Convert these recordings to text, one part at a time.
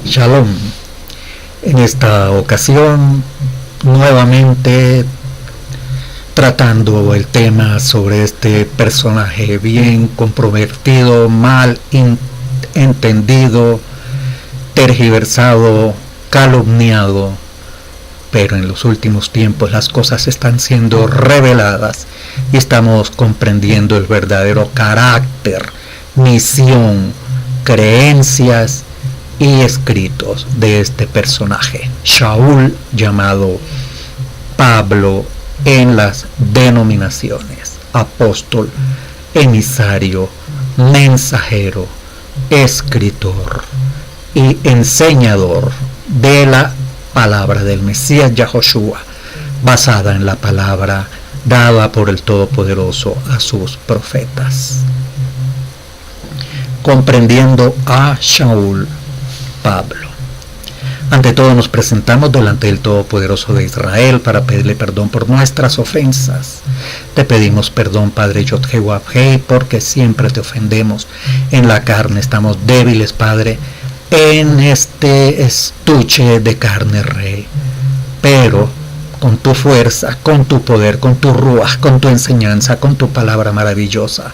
Shalom. En esta ocasión, nuevamente tratando el tema sobre este personaje bien comprometido, mal entendido, tergiversado, calumniado, pero en los últimos tiempos las cosas están siendo reveladas y estamos comprendiendo el verdadero carácter, misión, creencias y escritos de este personaje, Shaul, llamado Pablo en las denominaciones: apóstol, emisario, mensajero, escritor y enseñador de la palabra del Mesías Yahoshua, basada en la palabra dada por el Todopoderoso a sus profetas. Comprendiendo a Shaul, Pablo. Ante todo nos presentamos delante del Todopoderoso de Israel para pedirle perdón por nuestras ofensas. Te pedimos perdón, Padre Yod-Heh-Wav-Heh, porque siempre te ofendemos. En la carne estamos débiles, Padre, en este estuche de carne, Rey. Pero con tu fuerza, con tu poder, con tu ruaj, con tu enseñanza, con tu palabra maravillosa,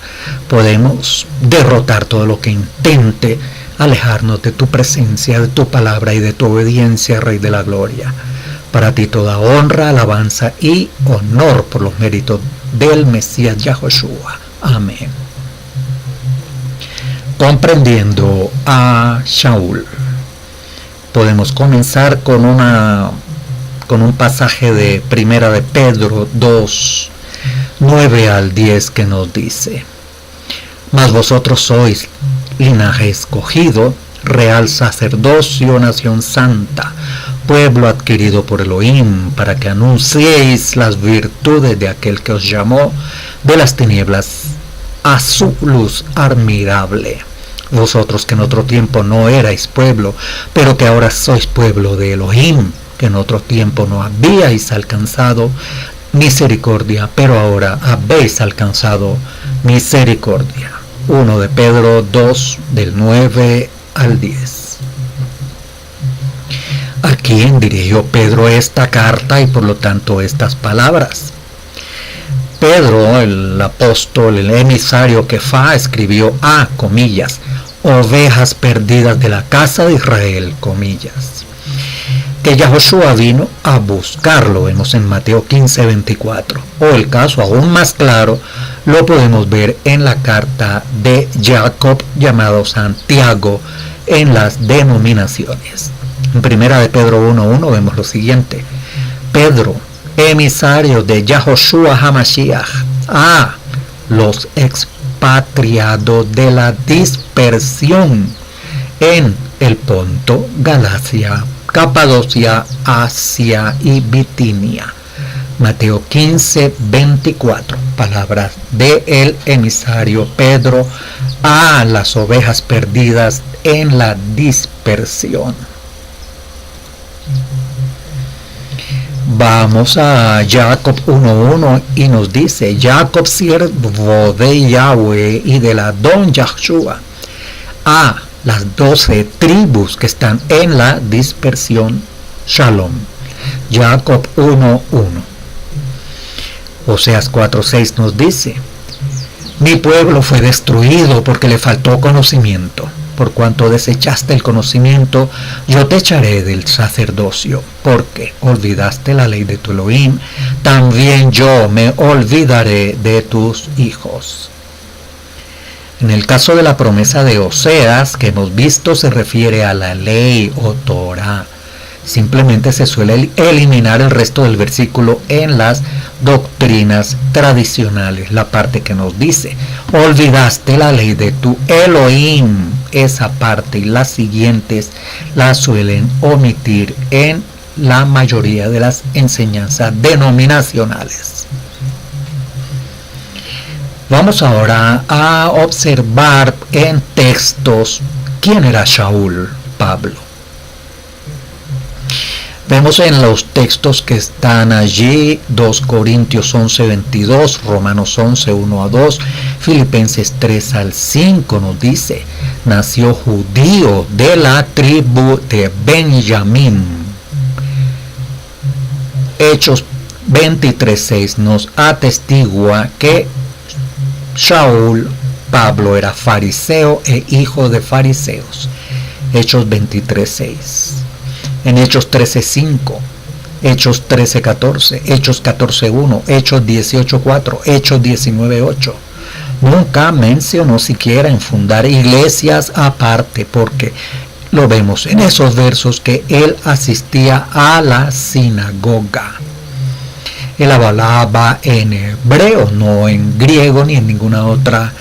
podemos derrotar todo lo que intente alejarnos de tu presencia, de tu palabra y de tu obediencia, Rey de la Gloria. Para ti toda honra, alabanza y honor por los méritos del Mesías Yahoshua. Amén. Comprendiendo a Shaul, podemos comenzar con un pasaje de Primera de Pedro 2, 9 al 10, que nos dice: mas vosotros sois linaje escogido, real sacerdocio, nación santa, pueblo adquirido por Elohim, para que anunciéis las virtudes de aquel que os llamó de las tinieblas a su luz admirable. Vosotros que en otro tiempo no erais pueblo, pero que ahora sois pueblo de Elohim, que en otro tiempo no habíais alcanzado misericordia, pero ahora habéis alcanzado misericordia. 1 de Pedro 2, del 9 al 10. ¿A quién dirigió Pedro esta carta y por lo tanto estas palabras? Pedro, el apóstol, el emisario Kefá, escribió a, comillas, ovejas perdidas de la casa de Israel, comillas, que Yahoshua vino a buscarlo. Vemos en Mateo 15, 24. O el caso aún más claro lo podemos ver en la carta de Jacob, llamado Santiago, en las denominaciones. En Primera de Pedro 1:1 vemos lo siguiente: Pedro, emisario de Yahoshua Hamashiach, a los expatriados de la dispersión en el Ponto, Galacia, Capadocia, Asia y Bitinia. Mateo 15, 24. Palabras de el emisario Pedro a las ovejas perdidas en la dispersión. Vamos a Jacob 1:1 y nos dice: Jacob, siervo de Yahweh y de la Don Yahushua, a las 12 tribus que están en la dispersión, Shalom. Jacob 1:1. Oseas 4:6 nos dice: mi pueblo fue destruido porque le faltó conocimiento. Por cuanto desechaste el conocimiento, yo te echaré del sacerdocio, porque olvidaste la ley de tu Elohim, también yo me olvidaré de tus hijos. En el caso de la promesa de Oseas, que hemos visto, se refiere a la ley o Torah. Simplemente se suele eliminar el resto del versículo en las doctrinas tradicionales, la parte que nos dice: olvidaste la ley de tu Elohim. Esa parte y las siguientes las suelen omitir en la mayoría de las enseñanzas denominacionales. Vamos ahora a observar en textos quién era Shaul, Pablo. Vemos en los textos que están allí 2 Corintios 11:22, Romanos 11:1-2, Filipenses 3-5 nos dice: nació judío de la tribu de Benjamín. Hechos 23:6 nos atestigua que Shaul Pablo era fariseo e hijo de fariseos. Hechos 23:6. En Hechos 13:5, Hechos 13:14, Hechos 14:1, Hechos 18:4, Hechos 19:8. Nunca mencionó siquiera en fundar iglesias aparte, porque lo vemos en esos versos que él asistía a la sinagoga. Él hablaba en hebreo, no en griego ni en ninguna otra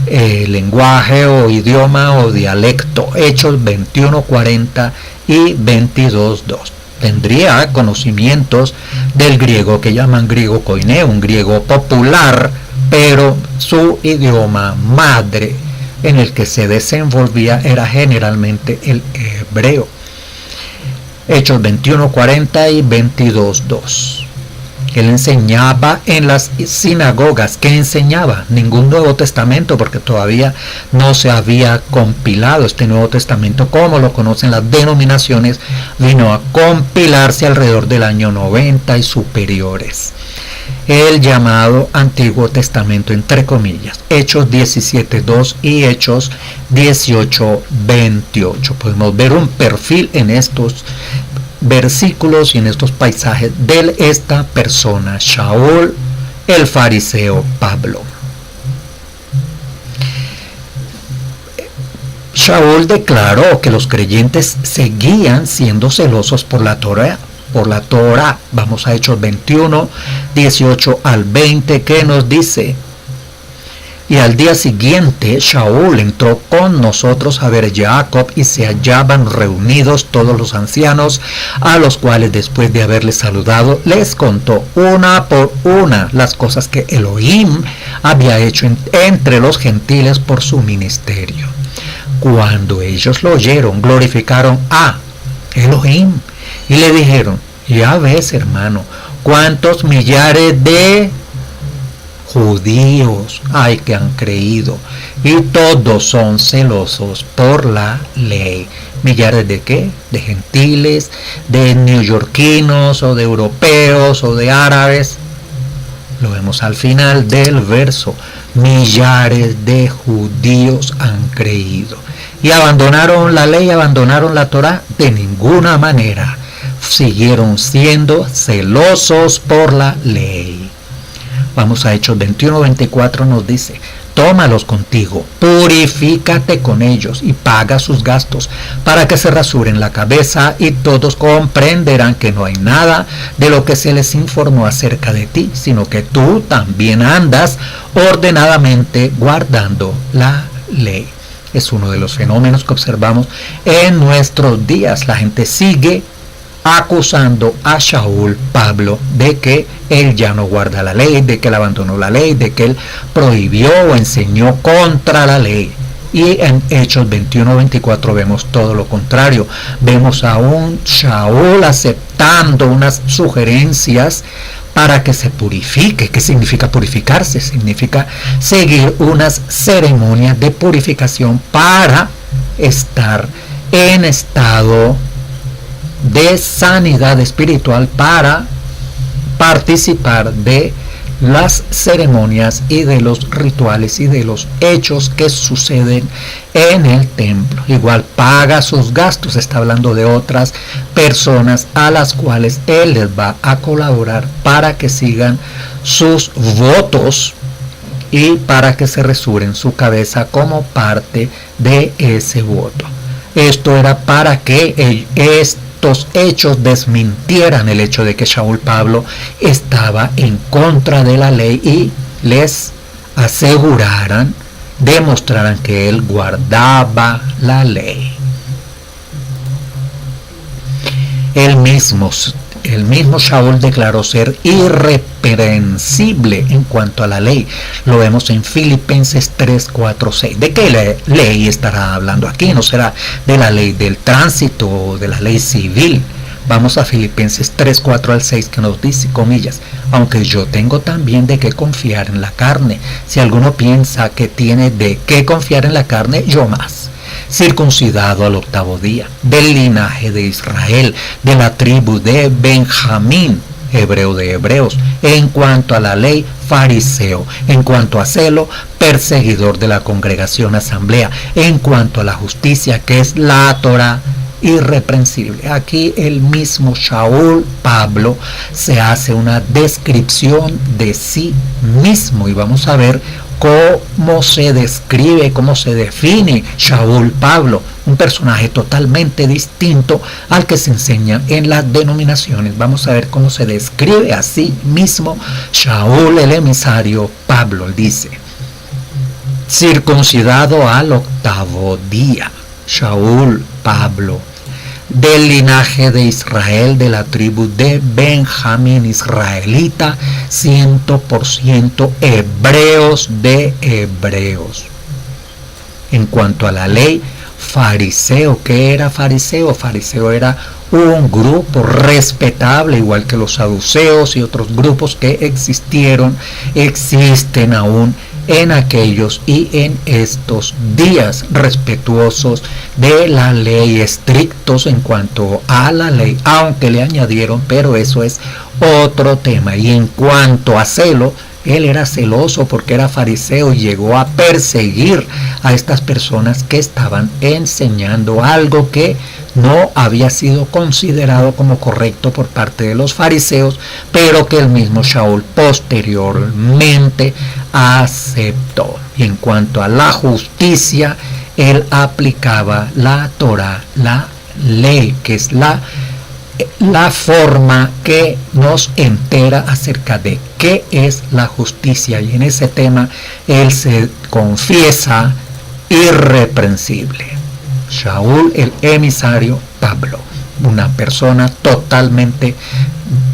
lenguaje o idioma o dialecto. Hechos 21:40 y 22:2. Tendría conocimientos del griego que llaman griego koiné, un griego popular, pero su idioma madre en el que se desenvolvía era generalmente el hebreo. Hechos 21:40 y 22:2. Él enseñaba en las sinagogas. ¿Qué enseñaba? Ningún Nuevo Testamento, porque todavía no se había compilado este Nuevo Testamento como lo conocen las denominaciones. Vino a compilarse alrededor del año 90 y superiores. El llamado Antiguo Testamento, entre comillas. Hechos 17:2 y Hechos 18:28. Podemos ver un perfil en estos versículos y en estos paisajes de esta persona, Shaul, el fariseo Pablo. Shaul declaró que los creyentes seguían siendo celosos por la Torá. Vamos a Hechos 21, 18 al 20, que nos dice: y al día siguiente Shaul entró con nosotros a ver Jacob, y se hallaban reunidos todos los ancianos, a los cuales después de haberles saludado les contó una por una las cosas que Elohim había hecho entre los gentiles por su ministerio. Cuando ellos lo oyeron, glorificaron a Elohim y le dijeron: ya ves, hermano, cuántos millares de judíos hay que han creído, y todos son celosos por la ley. ¿Millares de qué? De gentiles, de neoyorquinos, o de europeos, o de árabes. Lo vemos al final del verso. Millares de judíos han creído. ¿Y abandonaron la ley, abandonaron la Torá? De ninguna manera. Siguieron siendo celosos por la ley. Vamos a Hechos 21:24, nos dice: tómalos contigo, purifícate con ellos y paga sus gastos, para que se rasuren la cabeza, y todos comprenderán que no hay nada de lo que se les informó acerca de ti, sino que tú también andas ordenadamente guardando la ley. Es uno de los fenómenos que observamos en nuestros días. La gente sigue acusando a Shaul Pablo de que él ya no guarda la ley, de que él abandonó la ley, de que él prohibió o enseñó contra la ley. Y en Hechos 21:24 vemos todo lo contrario. Vemos a un Shaul aceptando unas sugerencias para que se purifique. ¿Qué significa purificarse? Significa seguir unas ceremonias de purificación para estar en estado de sanidad espiritual, para participar de las ceremonias y de los rituales y de los hechos que suceden en el templo. Igual paga sus gastos. Está hablando de otras personas a las cuales él les va a colaborar para que sigan sus votos y para que se rasuren su cabeza como parte de ese voto. Esto era para que estos hechos desmintieran el hecho de que Shaul Pablo estaba en contra de la ley y les aseguraran, demostraran que él guardaba la ley. El mismo Shaul declaró ser irreprensible en cuanto a la ley. Lo vemos en Filipenses 3, 4, 6. ¿De qué ley estará hablando aquí? No será de la ley del tránsito o de la ley civil. Vamos a Filipenses 3, 4 al 6, que nos dice, comillas: aunque yo tengo también de qué confiar en la carne. Si alguno piensa que tiene de qué confiar en la carne, yo más. circuncidado al 8º día, del linaje de Israel, de la tribu de Benjamín, hebreo de hebreos, en cuanto a la ley, fariseo, en cuanto a celo, perseguidor de la congregación asamblea, en cuanto a la justicia, que es la Torá, irreprensible. Aquí el mismo Shaul Pablo se hace una descripción de sí mismo y vamos a ver cómo se describe, cómo se define Shaul Pablo, un personaje totalmente distinto al que se enseña en las denominaciones. Vamos a ver cómo se describe a sí mismo Shaul el emisario Pablo. Dice: circuncidado al 8º día, Shaul Pablo, del linaje de Israel, de la tribu de Benjamín, israelita, 100% hebreos de hebreos. En cuanto a la ley, fariseo. ¿Qué era fariseo? Fariseo era un grupo respetable, igual que los saduceos y otros grupos que existen aún en aquellos y en estos días, respetuosos de la ley, estrictos en cuanto a la ley, aunque le añadieron, pero eso es otro tema. Y en cuanto a celo, él era celoso porque era fariseo y llegó a perseguir a estas personas que estaban enseñando algo que no había sido considerado como correcto por parte de los fariseos, pero que el mismo Shaul posteriormente aceptó. Y en cuanto a la justicia, él aplicaba la Torá, la ley, que es la forma que nos entera acerca de qué es la justicia, y en ese tema él se confiesa irreprensible. Shaul el emisario Pablo, una persona totalmente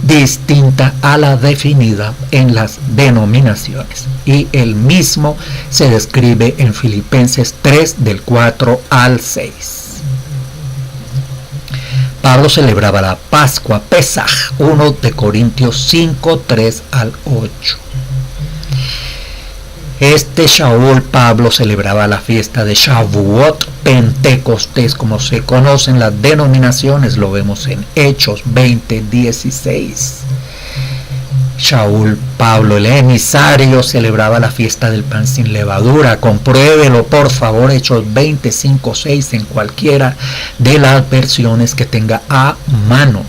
distinta a la definida en las denominaciones, y él mismo se describe en Filipenses 3 del 4 al 6. Pablo celebraba la Pascua, Pesaj, 1 de Corintios 5, 3 al 8. Este Shaul Pablo celebraba la fiesta de Shavuot, Pentecostés, como se conocen las denominaciones, lo vemos en Hechos 20, 16. Shaul Pablo el emisario celebraba la fiesta del pan sin levadura. Compruébelo por favor, Hechos 25, 6, en cualquiera de las versiones que tenga a mano.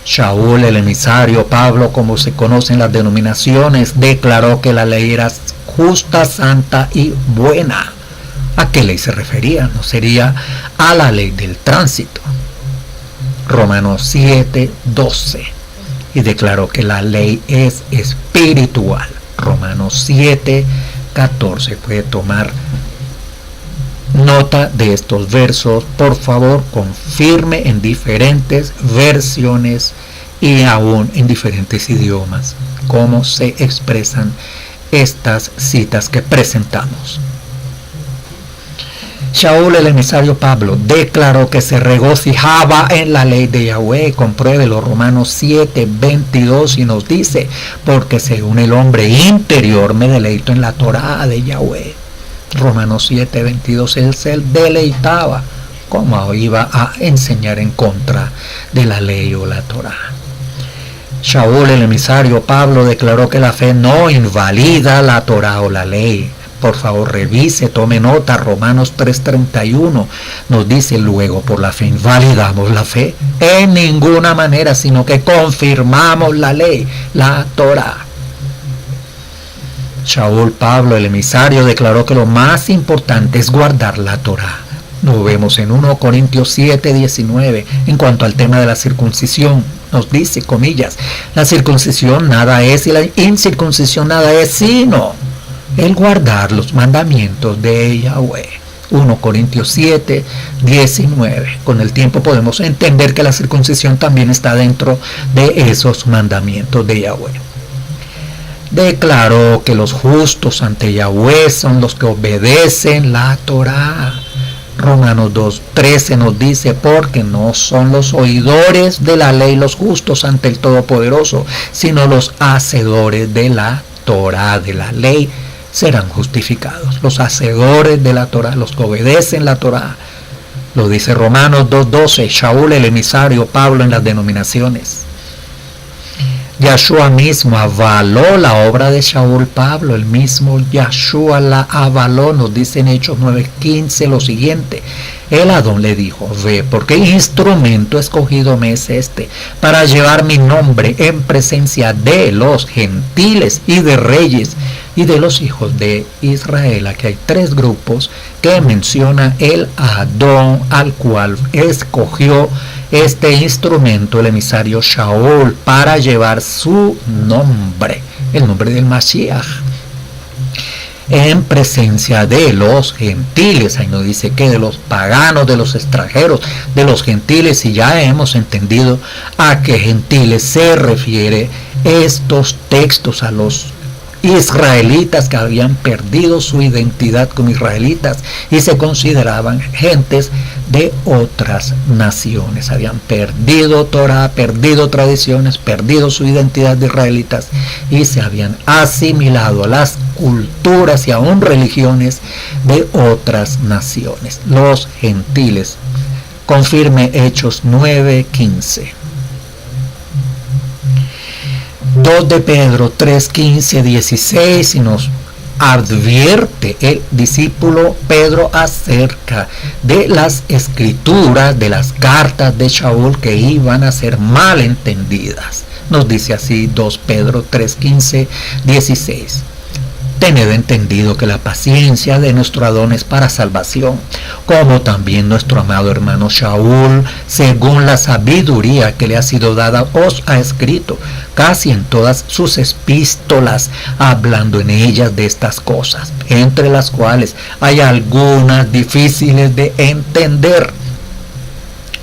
Shaul el emisario Pablo, como se conocen las denominaciones, declaró que la ley era justa, santa y buena. ¿A qué ley se refería? No sería a la ley del tránsito. Romanos 7, 12. Y declaró que la ley es espiritual. Romanos 7, 14. Puede tomar nota de estos versos, por favor, confirme en diferentes versiones y aún en diferentes idiomas cómo se expresan estas citas que presentamos. Shaul el emisario Pablo declaró que se regocijaba en la ley de Yahweh. Compruébelo, Romanos 7, 22, y nos dice: porque según el hombre interior me deleito en la Torá de Yahweh. Romanos 7, 22, él se deleitaba, como iba a enseñar en contra de la ley o la Torá. Shaul el emisario Pablo declaró que la fe no invalida la Torá o la ley. Por favor, revise, tome nota. Romanos 3:31 nos dice: luego por la fe invalidamos la fe en ninguna manera, sino que confirmamos la ley, la Torá. Shaul Pablo el emisario declaró que lo más importante es guardar la Torá. Lo vemos en 1 Corintios 7, 19. En cuanto al tema de la circuncisión, nos dice, comillas: la circuncisión nada es y la incircuncisión nada es, sino el guardar los mandamientos de Yahweh. 1 Corintios 7, 19. Con el tiempo podemos entender que la circuncisión también está dentro de esos mandamientos de Yahweh. Declaró que los justos ante Yahweh son los que obedecen la Torá. Romanos 2:13 nos dice: porque no son los oidores de la ley los justos ante el Todopoderoso, sino los hacedores de la Torá, de la ley, serán justificados. Los hacedores de la Torá, los que obedecen la Torá, lo dice Romanos 2:12, Shaul el emisario, Pablo en las denominaciones. Yahshua mismo avaló la obra de Shaul Pablo, el mismo Yahshua la avaló, nos dice en Hechos 9:15 lo siguiente. El Adón le dijo, ve, porque instrumento escogido me es este, para llevar mi nombre en presencia de los gentiles y de reyes y de los hijos de Israel. Aquí hay tres grupos que menciona el Adón, al cual escogió este instrumento, el emisario Shaul, para llevar su nombre, el nombre del Mashiach, en presencia de los gentiles. Ahí nos dice que de los paganos, de los extranjeros, de los gentiles, y ya hemos entendido a qué gentiles se refiere estos textos, a los israelitas que habían perdido su identidad como israelitas y se consideraban gentes de otras naciones. Habían perdido Torah, perdido tradiciones, perdido su identidad de israelitas y se habían asimilado a las culturas y aún religiones de otras naciones. Los gentiles. Confirme Hechos 9:15. 2 de Pedro 3:15, 16 y nos advierte el discípulo Pedro acerca de las escrituras, de las cartas de Shaul que iban a ser mal entendidas. Nos dice así 2 Pedro 3:15, 16. Tened entendido que la paciencia de nuestro Adón es para salvación, como también nuestro amado hermano Shaul, según la sabiduría que le ha sido dada, os ha escrito casi en todas sus epístolas, hablando en ellas de estas cosas, entre las cuales hay algunas difíciles de entender,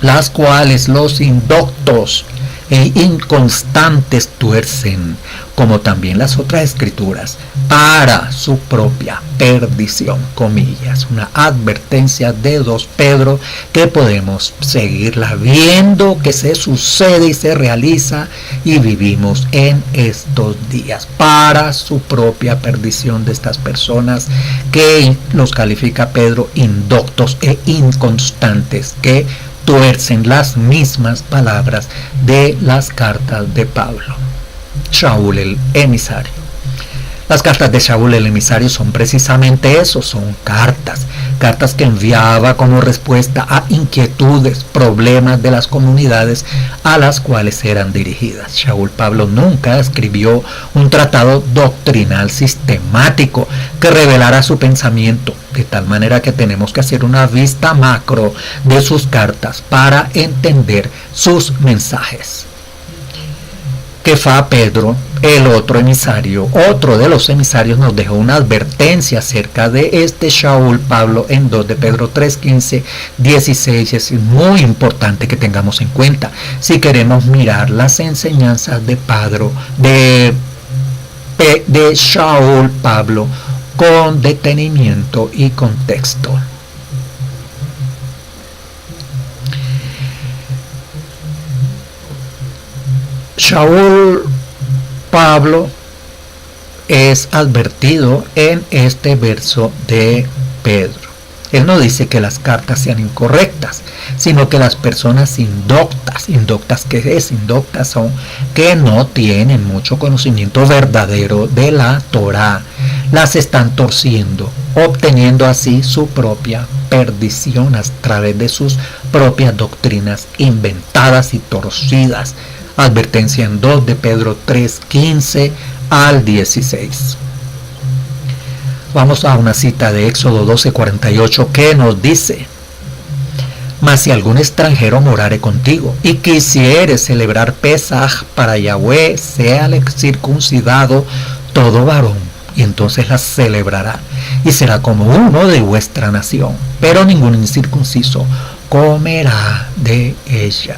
las cuales los indoctos e inconstantes tuercen, como también las otras escrituras, para su propia perdición, comillas. Una advertencia de 2 Pedro que podemos seguirla viendo que se sucede y se realiza y vivimos en estos días, para su propia perdición de estas personas que los califica Pedro indoctos e inconstantes, que tuercen las mismas palabras de las cartas de Pablo. Shaul el emisario. Las cartas de Shaul el emisario son precisamente eso, son cartas que enviaba como respuesta a inquietudes, problemas de las comunidades a las cuales eran dirigidas. Shaul Pablo nunca escribió un tratado doctrinal sistemático que revelara su pensamiento, de tal manera que tenemos que hacer una vista macro de sus cartas para entender sus mensajes. Kefa Pedro, el otro emisario, otro de los emisarios, nos dejó una advertencia acerca de este Shaul Pablo en 2 de Pedro 3:15, 16. Es muy importante que tengamos en cuenta si queremos mirar las enseñanzas de Shaul Pablo con detenimiento y contexto. Shaul Pablo es advertido en este verso de Pedro. Él no dice que las cartas sean incorrectas, sino que las personas indoctas, ¿qué es? Indoctas son que no tienen mucho conocimiento verdadero de la Torá, las están torciendo, obteniendo así su propia perdición a través de sus propias doctrinas inventadas y torcidas. Advertencia en 2 de Pedro 3:15 al 16. Vamos a una cita de Éxodo 12:48 que nos dice: mas si algún extranjero morare contigo y quisiere celebrar Pesaj para Yahweh, séale circuncidado todo varón, y entonces la celebrará, y será como uno de vuestra nación, pero ningún incircunciso comerá de ella.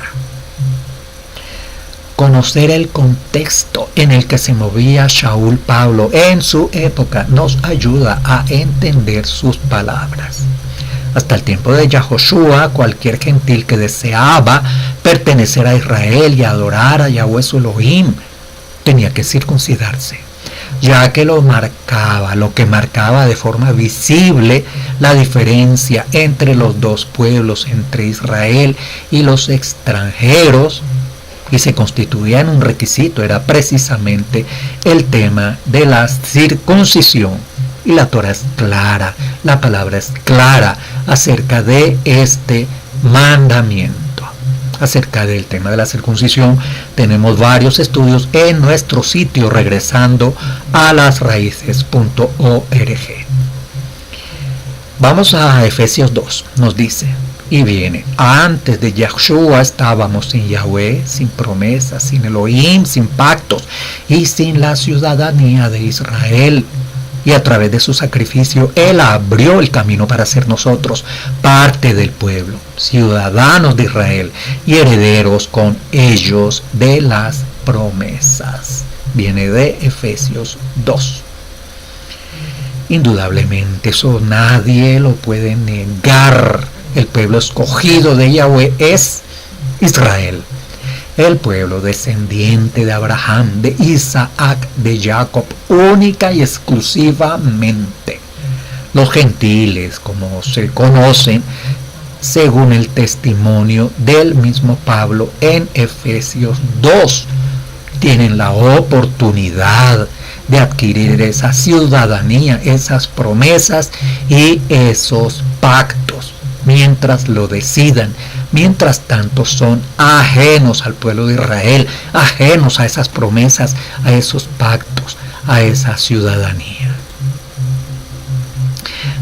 Conocer el contexto en el que se movía Shaul Pablo en su época nos ayuda a entender sus palabras. Hasta el tiempo de Yahoshua, cualquier gentil que deseaba pertenecer a Israel y adorar a Yahweh su Elohim tenía que circuncidarse. ya que lo que marcaba de forma visible la diferencia entre los dos pueblos, entre Israel y los extranjeros, y se constituía en un requisito, era precisamente el tema de la circuncisión. Y la Torah es clara, la palabra es clara acerca de este mandamiento. Acerca del tema de la circuncisión tenemos varios estudios en nuestro sitio regresando a lasraíces.org. Vamos a Efesios 2, nos dice, y viene, antes de Yahshua estábamos sin Yahweh, sin promesas, sin Elohim, sin pactos y sin la ciudadanía de Israel. Y a través de su sacrificio, Él abrió el camino para ser nosotros parte del pueblo, ciudadanos de Israel y herederos con ellos de las promesas. Viene de Efesios 2. Indudablemente, eso nadie lo puede negar. El pueblo escogido de Yahweh es Israel. El pueblo descendiente de Abraham, de Isaac, de Jacob, única y exclusivamente. Los gentiles, como se conocen, según el testimonio del mismo Pablo en Efesios 2, tienen la oportunidad de adquirir esa ciudadanía, esas promesas y esos pactos, mientras lo decidan. Mientras tanto son ajenos al pueblo de Israel, ajenos a esas promesas, a esos pactos, a esa ciudadanía.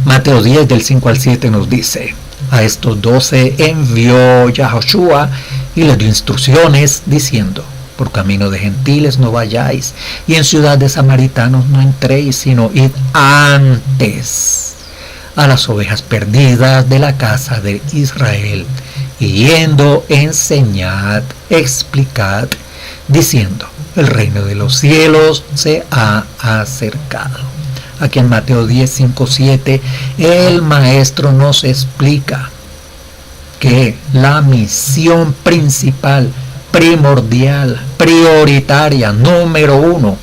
Mateo 10 del 5 al 7 nos dice, a estos 12 envió Yahoshua y les dio instrucciones diciendo, por camino de gentiles no vayáis, y en ciudad de samaritanos no entréis, sino id antes a las ovejas perdidas de la casa de Israel, y yendo enseñad, explicad, diciendo, el reino de los cielos se ha acercado. Aquí en Mateo 10, 5, 7, el maestro nos explica que la misión principal, primordial, prioritaria, número 1,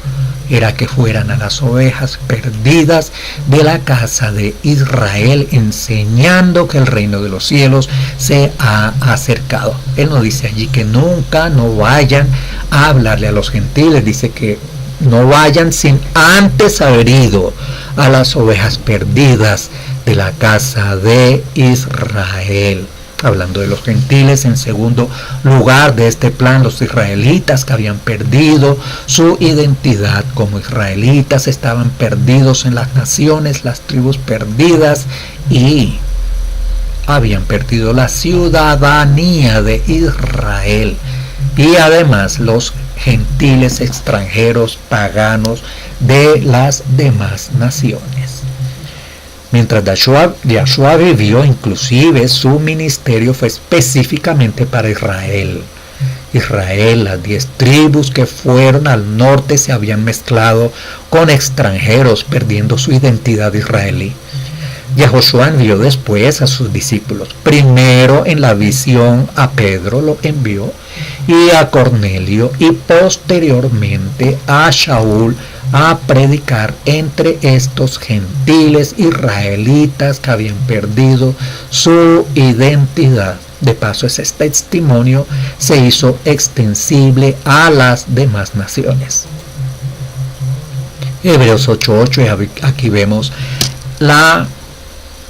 era que fueran a las ovejas perdidas de la casa de Israel, enseñando que el reino de los cielos se ha acercado. Él nos dice allí que nunca no vayan a hablarle a los gentiles, dice que no vayan sin antes haber ido a las ovejas perdidas de la casa de Israel. Hablando de los gentiles, en segundo lugar de este plan, los israelitas que habían perdido su identidad como israelitas, estaban perdidos en las naciones, las tribus perdidas, y habían perdido la ciudadanía de Israel. Y además los gentiles extranjeros paganos de las demás naciones. Mientras Yahshua vivió, inclusive su ministerio fue específicamente para Israel. Israel, las 10 tribus que fueron al norte se habían mezclado con extranjeros, perdiendo su identidad israelí. Yahoshua envió después a sus discípulos. Primero en la visión a Pedro lo envió, y a Cornelio, y posteriormente a Shaul, a predicar entre estos gentiles israelitas que habían perdido su identidad. De paso, ese testimonio se hizo extensible a las demás naciones. Hebreos 8:8, y aquí vemos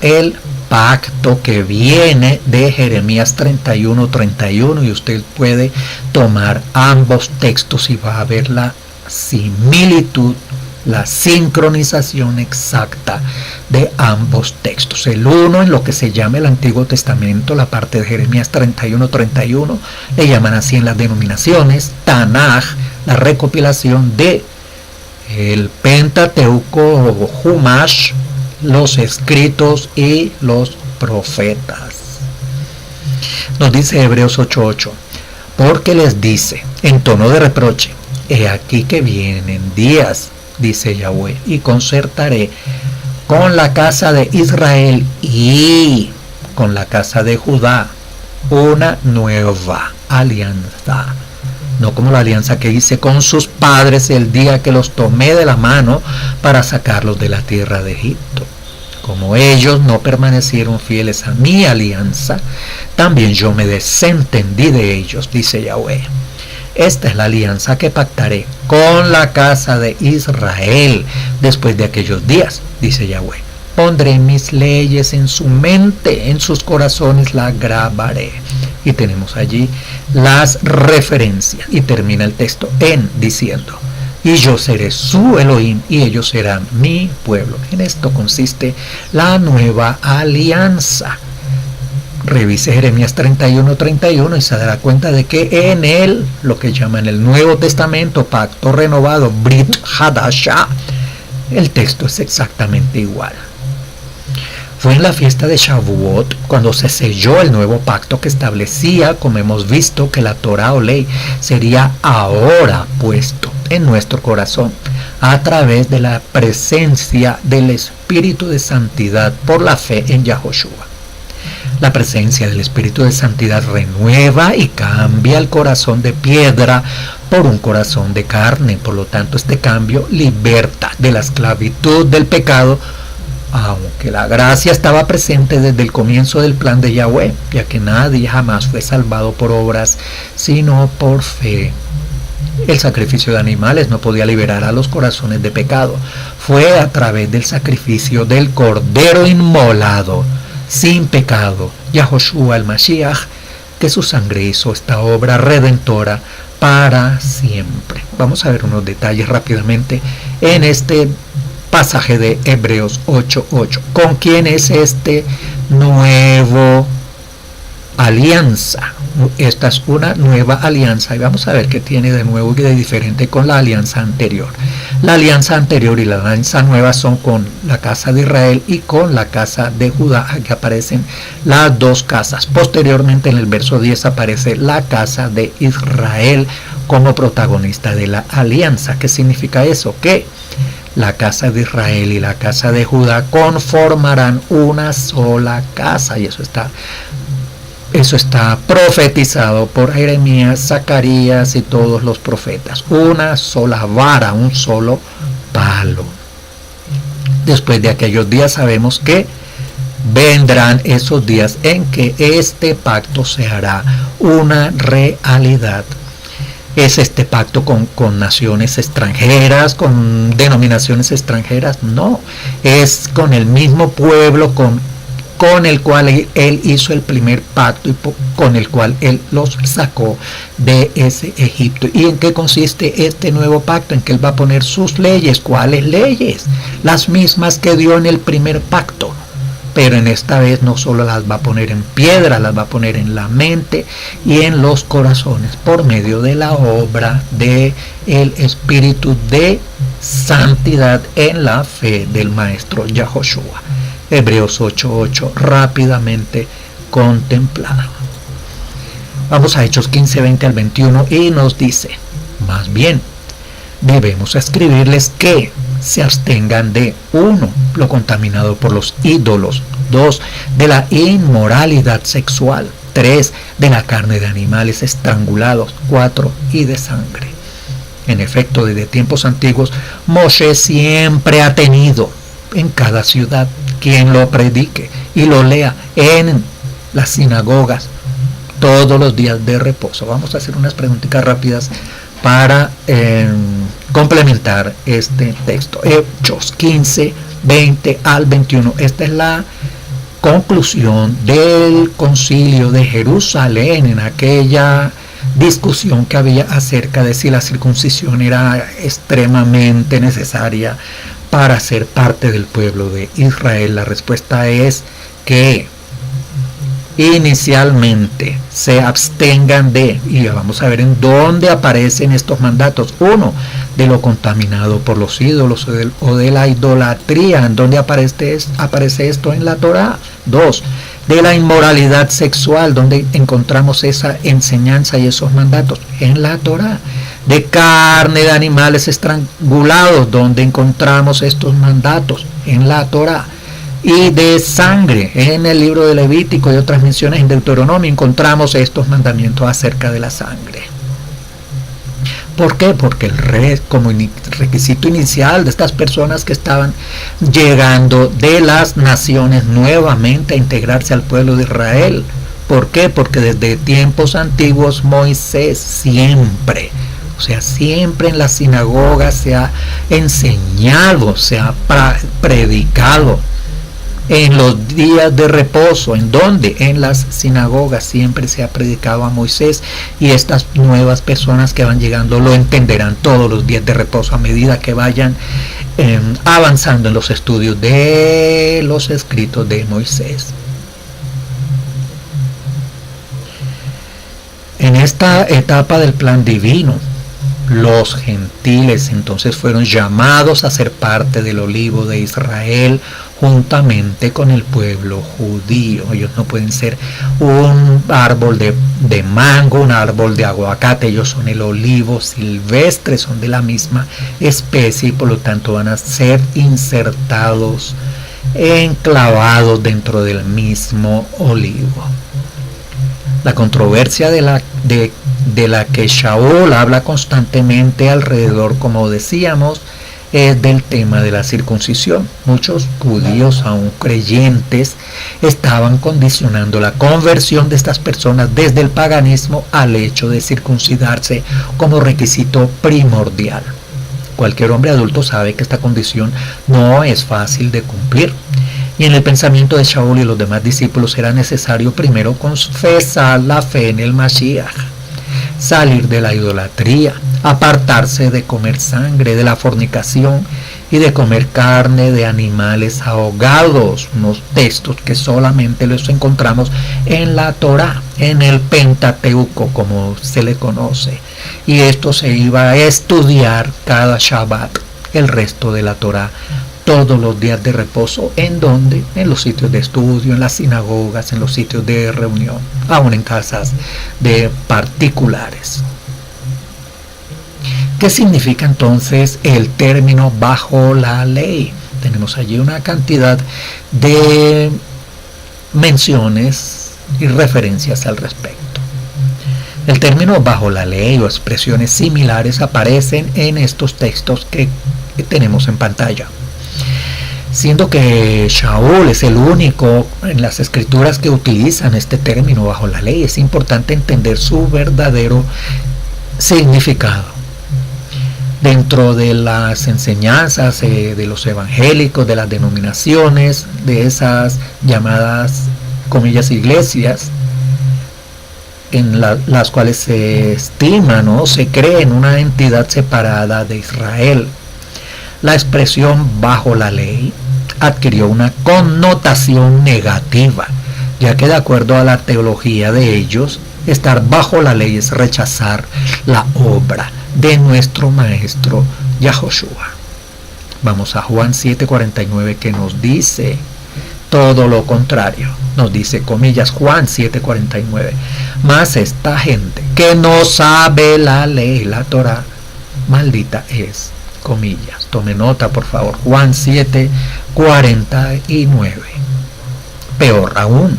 el pacto que viene de Jeremías 31:31, y usted puede tomar ambos textos y va a ver la similitud, la sincronización exacta de ambos textos. El uno en lo que se llama el Antiguo Testamento, la parte de Jeremías 31:31, le llaman así en las denominaciones, Tanaj, la recopilación de el Pentateuco o Humash, los escritos y los profetas. Nos dice Hebreos 8:8, porque les dice en tono de reproche, he aquí que vienen días, dice Yahweh, y concertaré con la casa de Israel y con la casa de Judá una nueva alianza, no como la alianza que hice con sus padres el día que los tomé de la mano para sacarlos de la tierra de Egipto. Como ellos no permanecieron fieles a mi alianza, también yo me desentendí de ellos, dice Yahweh. Esta es la alianza que pactaré con la casa de Israel después de aquellos días, dice Yahweh. Pondré mis leyes en su mente, en sus corazones las grabaré. Y tenemos allí las referencias. Y termina el texto diciendo: y yo seré su Elohim y ellos serán mi pueblo. En esto consiste la nueva alianza. Revise Jeremías 31:31 y se dará cuenta de que en él, lo que llaman el Nuevo Testamento, pacto renovado, Brit Hadashah, el texto es exactamente igual. Fue en la fiesta de Shavuot cuando se selló el nuevo pacto que establecía, como hemos visto, que la Torah o ley sería ahora puesto en nuestro corazón a través de la presencia del Espíritu de Santidad por la fe en Yahoshua. La presencia del Espíritu de Santidad renueva y cambia el corazón de piedra por un corazón de carne. Por lo tanto, este cambio liberta de la esclavitud del pecado, aunque la gracia estaba presente desde el comienzo del plan de Yahweh, ya que nadie jamás fue salvado por obras, sino por fe. El sacrificio de animales no podía liberar a los corazones de pecado. Fue a través del sacrificio del Cordero inmolado, sin pecado, Yahoshua el Mashiach, que su sangre hizo esta obra redentora para siempre. Vamos a ver unos detalles rápidamente en este pasaje de Hebreos 8:8. ¿Con quién es este nuevo alianza? Esta es una nueva alianza y vamos a ver qué tiene de nuevo y de diferente con la alianza anterior. La alianza anterior y la alianza nueva son con la casa de Israel y con la casa de Judá. Aquí aparecen las dos casas. Posteriormente en el verso 10 aparece la casa de Israel como protagonista de la alianza. ¿Qué significa eso? Que la casa de Israel y la casa de Judá conformarán una sola casa, y eso está profetizado por Jeremías, Zacarías y todos los profetas. Una sola vara, un solo palo. Después de aquellos días sabemos que vendrán esos días en que este pacto se hará una realidad. ¿Es este pacto con naciones extranjeras, con denominaciones extranjeras? No, es con el mismo pueblo con el cual él hizo el primer pacto y con el cual él los sacó de ese Egipto. ¿Y en qué consiste este nuevo pacto? En que él va a poner sus leyes. ¿Cuáles leyes? Las mismas que dio en el primer pacto. Pero en esta vez no solo las va a poner en piedra, las va a poner en la mente y en los corazones por medio de la obra de el Espíritu de Santidad en la fe del Maestro Yahoshua. Hebreos 8:8 rápidamente contemplado. Vamos a Hechos 15:20 al 21 y nos dice: más bien, debemos escribirles que se abstengan de 1. Lo contaminado por los ídolos, 2. De la inmoralidad sexual, 3. De la carne de animales estrangulados, 4. Y de sangre. En efecto, desde tiempos antiguos, Moshe siempre ha tenido en cada ciudad quien lo predique y lo lea en las sinagogas todos los días de reposo. Vamos a hacer unas preguntitas rápidas para complementar este texto. Hechos 15:20 al 21. Esta es la conclusión del concilio de Jerusalén en aquella discusión que había acerca de si la circuncisión era extremadamente necesaria para ser parte del pueblo de Israel. La respuesta es que inicialmente se abstengan de, y vamos a ver en dónde aparecen estos mandatos. 1. De lo contaminado por los ídolos o de la idolatría. ¿En dónde aparece esto en la Torah? 2. De la inmoralidad sexual, donde encontramos esa enseñanza y esos mandatos en la Torah. De carne de animales estrangulados, donde encontramos estos mandatos en la Torah. Y de sangre, en el libro de Levítico y otras menciones en Deuteronomio encontramos estos mandamientos acerca de la sangre. ¿Por qué? Porque como requisito inicial de estas personas que estaban llegando de las naciones nuevamente a integrarse al pueblo de Israel. ¿Por qué? Porque desde tiempos antiguos Moisés siempre en las sinagogas se ha enseñado, se ha predicado. En los días de reposo, ¿en dónde? En las sinagogas siempre se ha predicado a Moisés, y estas nuevas personas que van llegando lo entenderán todos los días de reposo a medida que vayan avanzando en los estudios de los escritos de Moisés. En esta etapa del plan divino, los gentiles entonces fueron llamados a ser parte del olivo de Israel juntamente con el pueblo judío. Ellos no pueden ser un árbol de mango, un árbol de aguacate. Ellos son el olivo silvestre, son de la misma especie y por lo tanto van a ser insertados, enclavados dentro del mismo olivo. La controversia de la que Shaul habla constantemente alrededor, como decíamos, es del tema de la circuncisión. Muchos judíos, aún creyentes, estaban condicionando la conversión de estas personas desde el paganismo al hecho de circuncidarse como requisito primordial. Cualquier hombre adulto sabe que esta condición no es fácil de cumplir. Y en el pensamiento de Shaul y los demás discípulos era necesario primero confesar la fe en el Mashiach, salir de la idolatría, apartarse de comer sangre, de la fornicación y de comer carne de animales ahogados, unos textos que solamente los encontramos en la Torá, en el Pentateuco como se le conoce, y esto se iba a estudiar cada Shabbat, el resto de la Torá, todos los días de reposo. ¿En dónde? En los sitios de estudio, en las sinagogas, en los sitios de reunión, aún en casas de particulares. ¿Qué significa entonces el término bajo la ley? Tenemos allí una cantidad de menciones y referencias al respecto. El término bajo la ley o expresiones similares aparecen en estos textos que tenemos en pantalla. Siendo que Shaul es el único en las escrituras que utilizan este término bajo la ley, es importante entender su verdadero significado. Dentro de las enseñanzas de los evangélicos, de las denominaciones, de esas llamadas, comillas, iglesias, en las cuales se estima, ¿no?, se cree en una entidad separada de Israel, la expresión bajo la ley adquirió una connotación negativa, ya que de acuerdo a la teología de ellos, estar bajo la ley es rechazar la obra de nuestro maestro Yahoshua. Vamos a Juan 7:49, que nos dice todo lo contrario. Nos dice, comillas, Juan 7:49, mas esta gente que no sabe la ley, la Torá, maldita es. Comillas, tome nota por favor, Juan 7:49. Peor aún,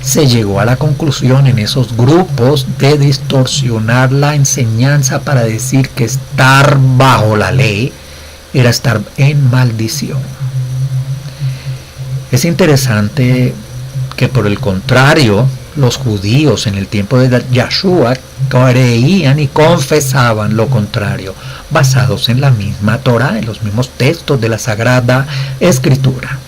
se llegó a la conclusión en esos grupos de distorsionar la enseñanza para decir que estar bajo la ley era estar en maldición. Es interesante que por el contrario, los judíos en el tiempo de Yahshua creían y confesaban lo contrario, basados en la misma Torá, en los mismos textos de la Sagrada Escritura.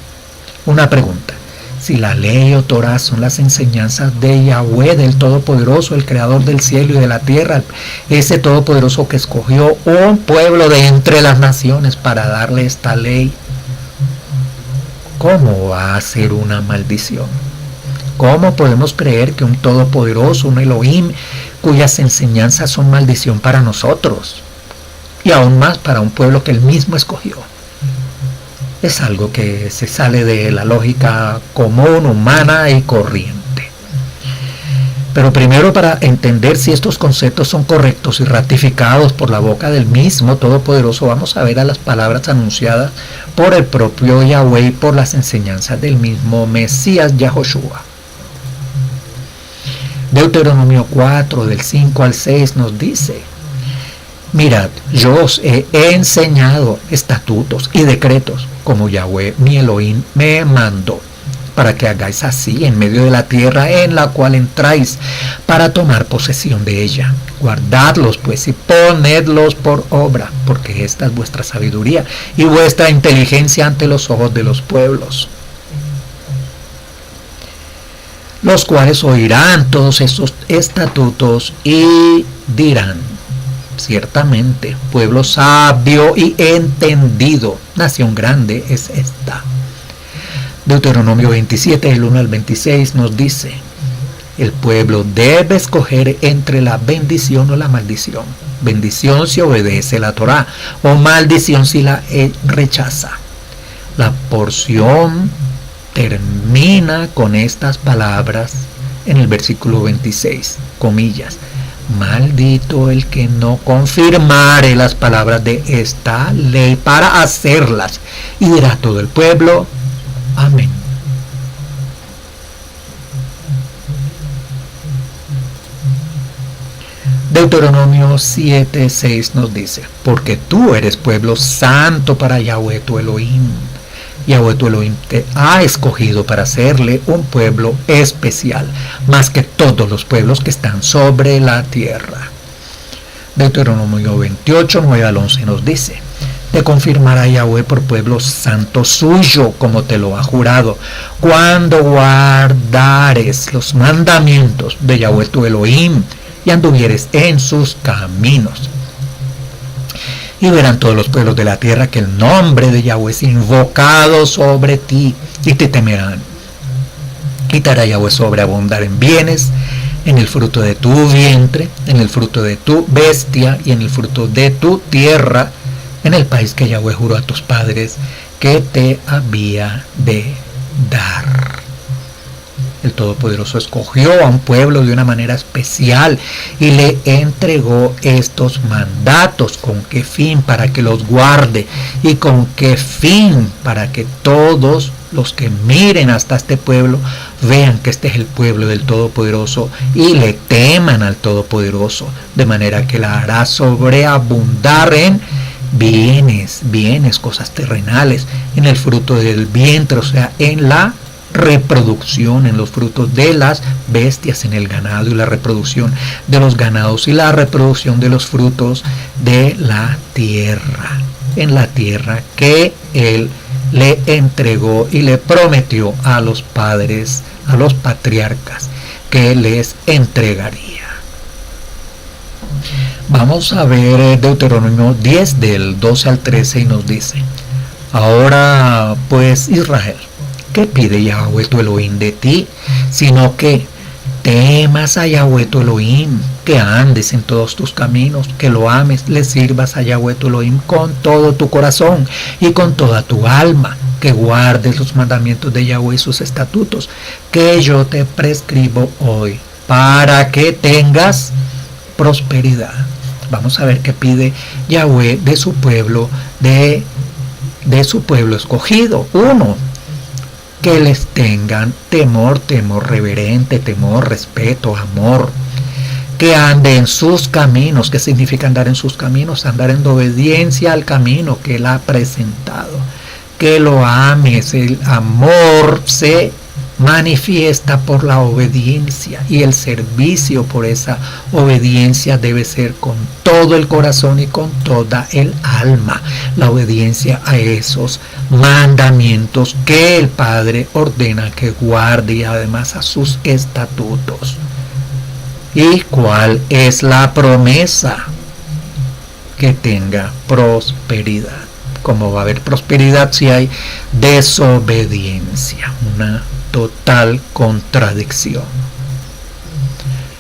Una pregunta: si la ley o Torá son las enseñanzas de Yahweh, del Todopoderoso, el Creador del cielo y de la tierra, ese Todopoderoso que escogió un pueblo de entre las naciones para darle esta ley, ¿cómo va a ser una maldición? ¿Cómo podemos creer que un Todopoderoso, un Elohim, cuyas enseñanzas son maldición para nosotros? Y aún más para un pueblo que él mismo escogió. Es algo que se sale de la lógica común, humana y corriente. Pero primero, para entender si estos conceptos son correctos y ratificados por la boca del mismo Todopoderoso, vamos a ver a las palabras anunciadas por el propio Yahweh y por las enseñanzas del mismo Mesías Yahoshua. Deuteronomio 4, del 5 al 6 nos dice: Mirad, yo os he enseñado estatutos y decretos, como Yahweh mi Elohim me mandó, para que hagáis así en medio de la tierra en la cual entráis, para tomar posesión de ella. Guardadlos pues y ponedlos por obra, porque esta es vuestra sabiduría y vuestra inteligencia ante los ojos de los pueblos, los cuales oirán todos estos estatutos y dirán: ciertamente, pueblo sabio y entendido, nación grande es esta. Deuteronomio 27, del 1 al 26 nos dice: el pueblo debe escoger entre la bendición o la maldición. Bendición si obedece la Torá, o maldición si la rechaza. La porción termina con estas palabras en el versículo 26, comillas: maldito el que no confirmare las palabras de esta ley para hacerlas. Y dirá todo el pueblo: amén. Deuteronomio 7:6 nos dice: porque tú eres pueblo santo para Yahweh tu Elohim. Yahweh tu Elohim te ha escogido para hacerle un pueblo especial, más que todos los pueblos que están sobre la tierra. Deuteronomio 28, 9 al 11 nos dice: te confirmará Yahweh por pueblo santo suyo, como te lo ha jurado, cuando guardares los mandamientos de Yahweh tu Elohim y anduvieres en sus caminos. Y verán todos los pueblos de la tierra que el nombre de Yahweh es invocado sobre ti, y te temerán. Y te hará Yahweh sobreabundar en bienes, en el fruto de tu vientre, en el fruto de tu bestia y en el fruto de tu tierra, en el país que Yahweh juró a tus padres que te había de dar. El Todopoderoso escogió a un pueblo de una manera especial y le entregó estos mandatos. ¿Con qué fin? Para que los guarde. ¿Y con qué fin? Para que todos los que miren hasta este pueblo vean que este es el pueblo del Todopoderoso y le teman al Todopoderoso, de manera que la hará sobreabundar en bienes, cosas terrenales, en el fruto del vientre, o sea, en la reproducción, en los frutos de las bestias, en el ganado y la reproducción de los ganados y la reproducción de los frutos de la tierra, en la tierra que él le entregó y le prometió a los padres, a los patriarcas, que les entregaría. Vamos a ver Deuteronomio 10 del 12 al 13 y nos dice: ahora pues, Israel, ¿qué pide Yahweh tu Elohim de ti? Sino que temas a Yahweh tu Elohim, que andes en todos tus caminos, que lo ames, le sirvas a Yahweh tu Elohim con todo tu corazón y con toda tu alma, que guardes los mandamientos de Yahweh y sus estatutos, que yo te prescribo hoy, para que tengas prosperidad. Vamos a ver qué pide Yahweh de su pueblo, de su pueblo escogido. 1. Que les tengan temor reverente, temor, respeto, amor. Que ande en sus caminos. ¿Qué significa andar en sus caminos? Andar en obediencia al camino que él ha presentado. Que lo ames. El amor se manifiesta por la obediencia, y el servicio por esa obediencia debe ser con todo el corazón y con toda el alma. La obediencia a esos mandamientos que el Padre ordena que guarde, y además a sus estatutos. ¿Y cuál es la promesa? Que tenga prosperidad. ¿Cómo va a haber prosperidad si hay desobediencia? Una total contradicción.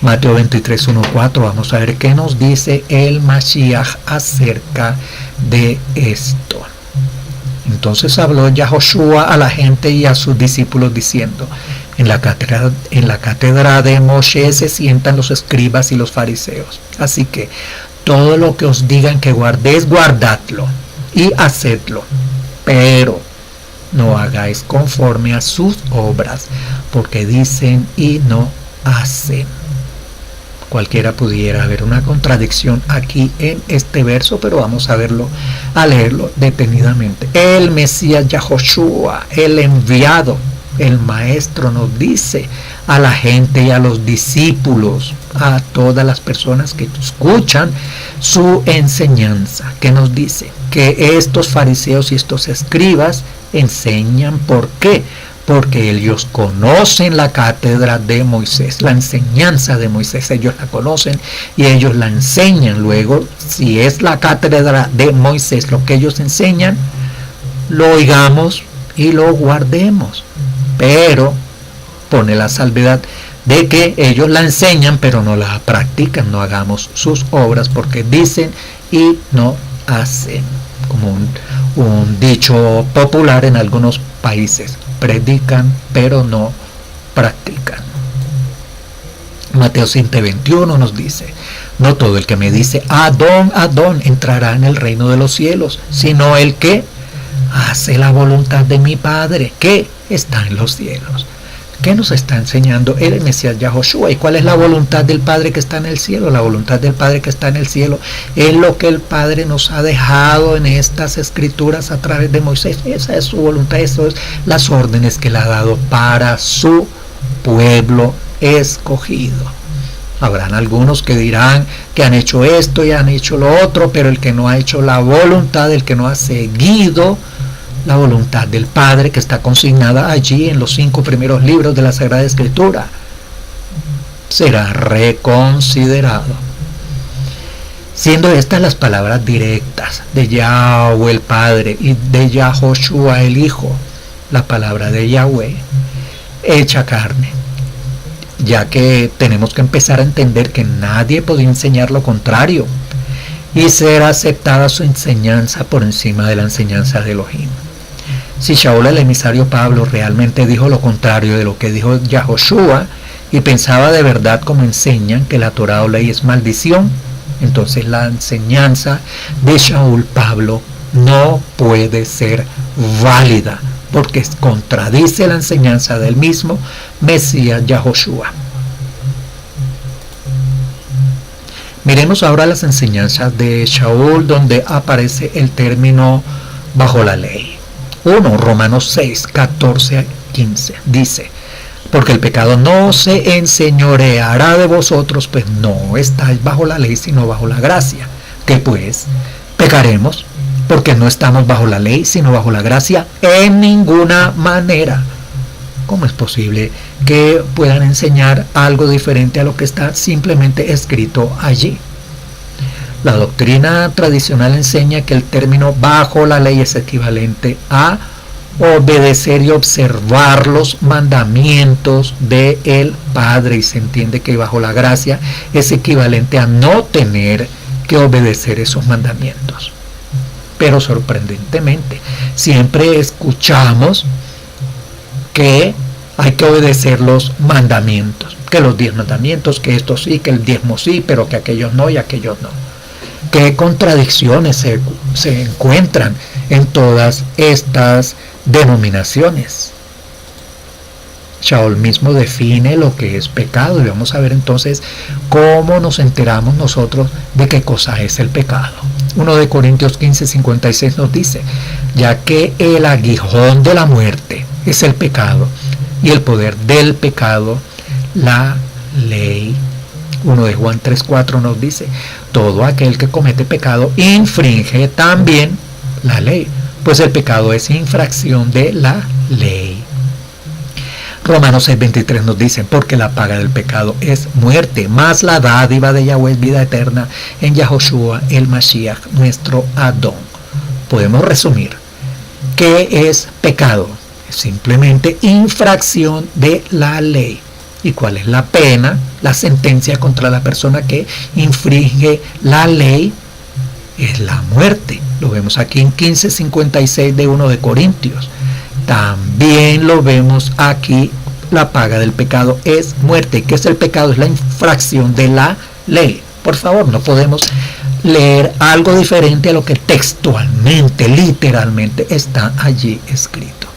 Mateo 23, 1, 4. Vamos a ver qué nos dice el Mashiach acerca de esto. Entonces habló Yahoshua a la gente y a sus discípulos diciendo: en la cátedra de Moshe se sientan los escribas y los fariseos. Así que todo lo que os digan que guardéis, guardadlo y hacedlo, pero no hagáis conforme a sus obras, porque dicen y no hacen. Cualquiera pudiera haber una contradicción aquí en este verso, pero vamos a leerlo detenidamente. El Mesías Yahoshua, el enviado, el maestro, nos dice a la gente y a los discípulos, a todas las personas que escuchan su enseñanza, que nos dice que estos fariseos y estos escribas enseñan. ¿Por qué? Porque ellos conocen la cátedra de Moisés, la enseñanza de Moisés, ellos la conocen y ellos la enseñan. Luego, si es la cátedra de Moisés lo que ellos enseñan, lo oigamos y lo guardemos. Pero pone la salvedad de que ellos la enseñan pero no la practican. No hagamos sus obras porque dicen y no hacen, como un dicho popular en algunos países: predican pero no practican. Mateo 7:21 nos dice: no todo el que me dice Adón, Adón entrará en el reino de los cielos, sino el que hace la voluntad de mi Padre que está en los cielos. ¿Qué nos está enseñando el Mesías Yahoshua? ¿Y cuál es la voluntad del Padre que está en el cielo? La voluntad del Padre que está en el cielo es lo que el Padre nos ha dejado en estas escrituras a través de Moisés. Esa es su voluntad, eso es las órdenes que le ha dado para su pueblo escogido. Habrán algunos que dirán que han hecho esto y han hecho lo otro, pero el que no ha hecho la voluntad, el que no ha seguido la voluntad del Padre que está consignada allí en los 5 primeros libros de la Sagrada Escritura, será reconsiderado. Siendo estas las palabras directas de Yahweh el Padre y de Yahoshua el Hijo, la palabra de Yahweh hecha carne, ya que tenemos que empezar a entender que nadie podía enseñar lo contrario y ser aceptada su enseñanza por encima de la enseñanza de Elohim. Si Shaul, el emisario Pablo, realmente dijo lo contrario de lo que dijo Yahoshua y pensaba de verdad como enseñan que la Torá o ley es maldición, entonces la enseñanza de Shaul Pablo no puede ser válida porque contradice la enseñanza del mismo Mesías Yahoshua. Miremos ahora las enseñanzas de Shaul, donde aparece el término bajo la ley. 1 Romanos 6, 14 a 15 dice: porque el pecado no se enseñoreará de vosotros, pues no estáis bajo la ley sino bajo la gracia. ¿Qué pues? ¿Pecaremos porque no estamos bajo la ley sino bajo la gracia? En ninguna manera. ¿Cómo es posible que puedan enseñar algo diferente a lo que está simplemente escrito allí? La doctrina tradicional enseña que el término bajo la ley es equivalente a obedecer y observar los mandamientos del Padre, y se entiende que bajo la gracia es equivalente a no tener que obedecer esos mandamientos. Pero sorprendentemente, siempre escuchamos que hay que obedecer los mandamientos, que los 10 mandamientos, que esto sí, que el diezmo sí, pero que aquellos no y aquellos no. ¿Qué contradicciones se encuentran en todas estas denominaciones? Shaul mismo define lo que es pecado y vamos a ver entonces cómo nos enteramos nosotros de qué cosa es el pecado. 1 de Corintios 15:56 nos dice: ya que el aguijón de la muerte es el pecado y el poder del pecado la ley. 1 de Juan 3:4 nos dice: todo aquel que comete pecado infringe también la ley, pues el pecado es infracción de la ley. Romanos 6:23 nos dice: porque la paga del pecado es muerte, mas la dádiva de Yahweh es vida eterna en Yahoshua el Mashiach, nuestro Adón. Podemos resumir: ¿qué es pecado? Es simplemente infracción de la ley. ¿Y cuál es la pena, la sentencia contra la persona que infringe la ley? Es la muerte. Lo vemos aquí en 15:56 de 1 de Corintios. También lo vemos aquí: la paga del pecado es muerte. ¿Qué es el pecado? Es la infracción de la ley. Por favor, no podemos leer algo diferente a lo que textualmente, literalmente está allí escrito.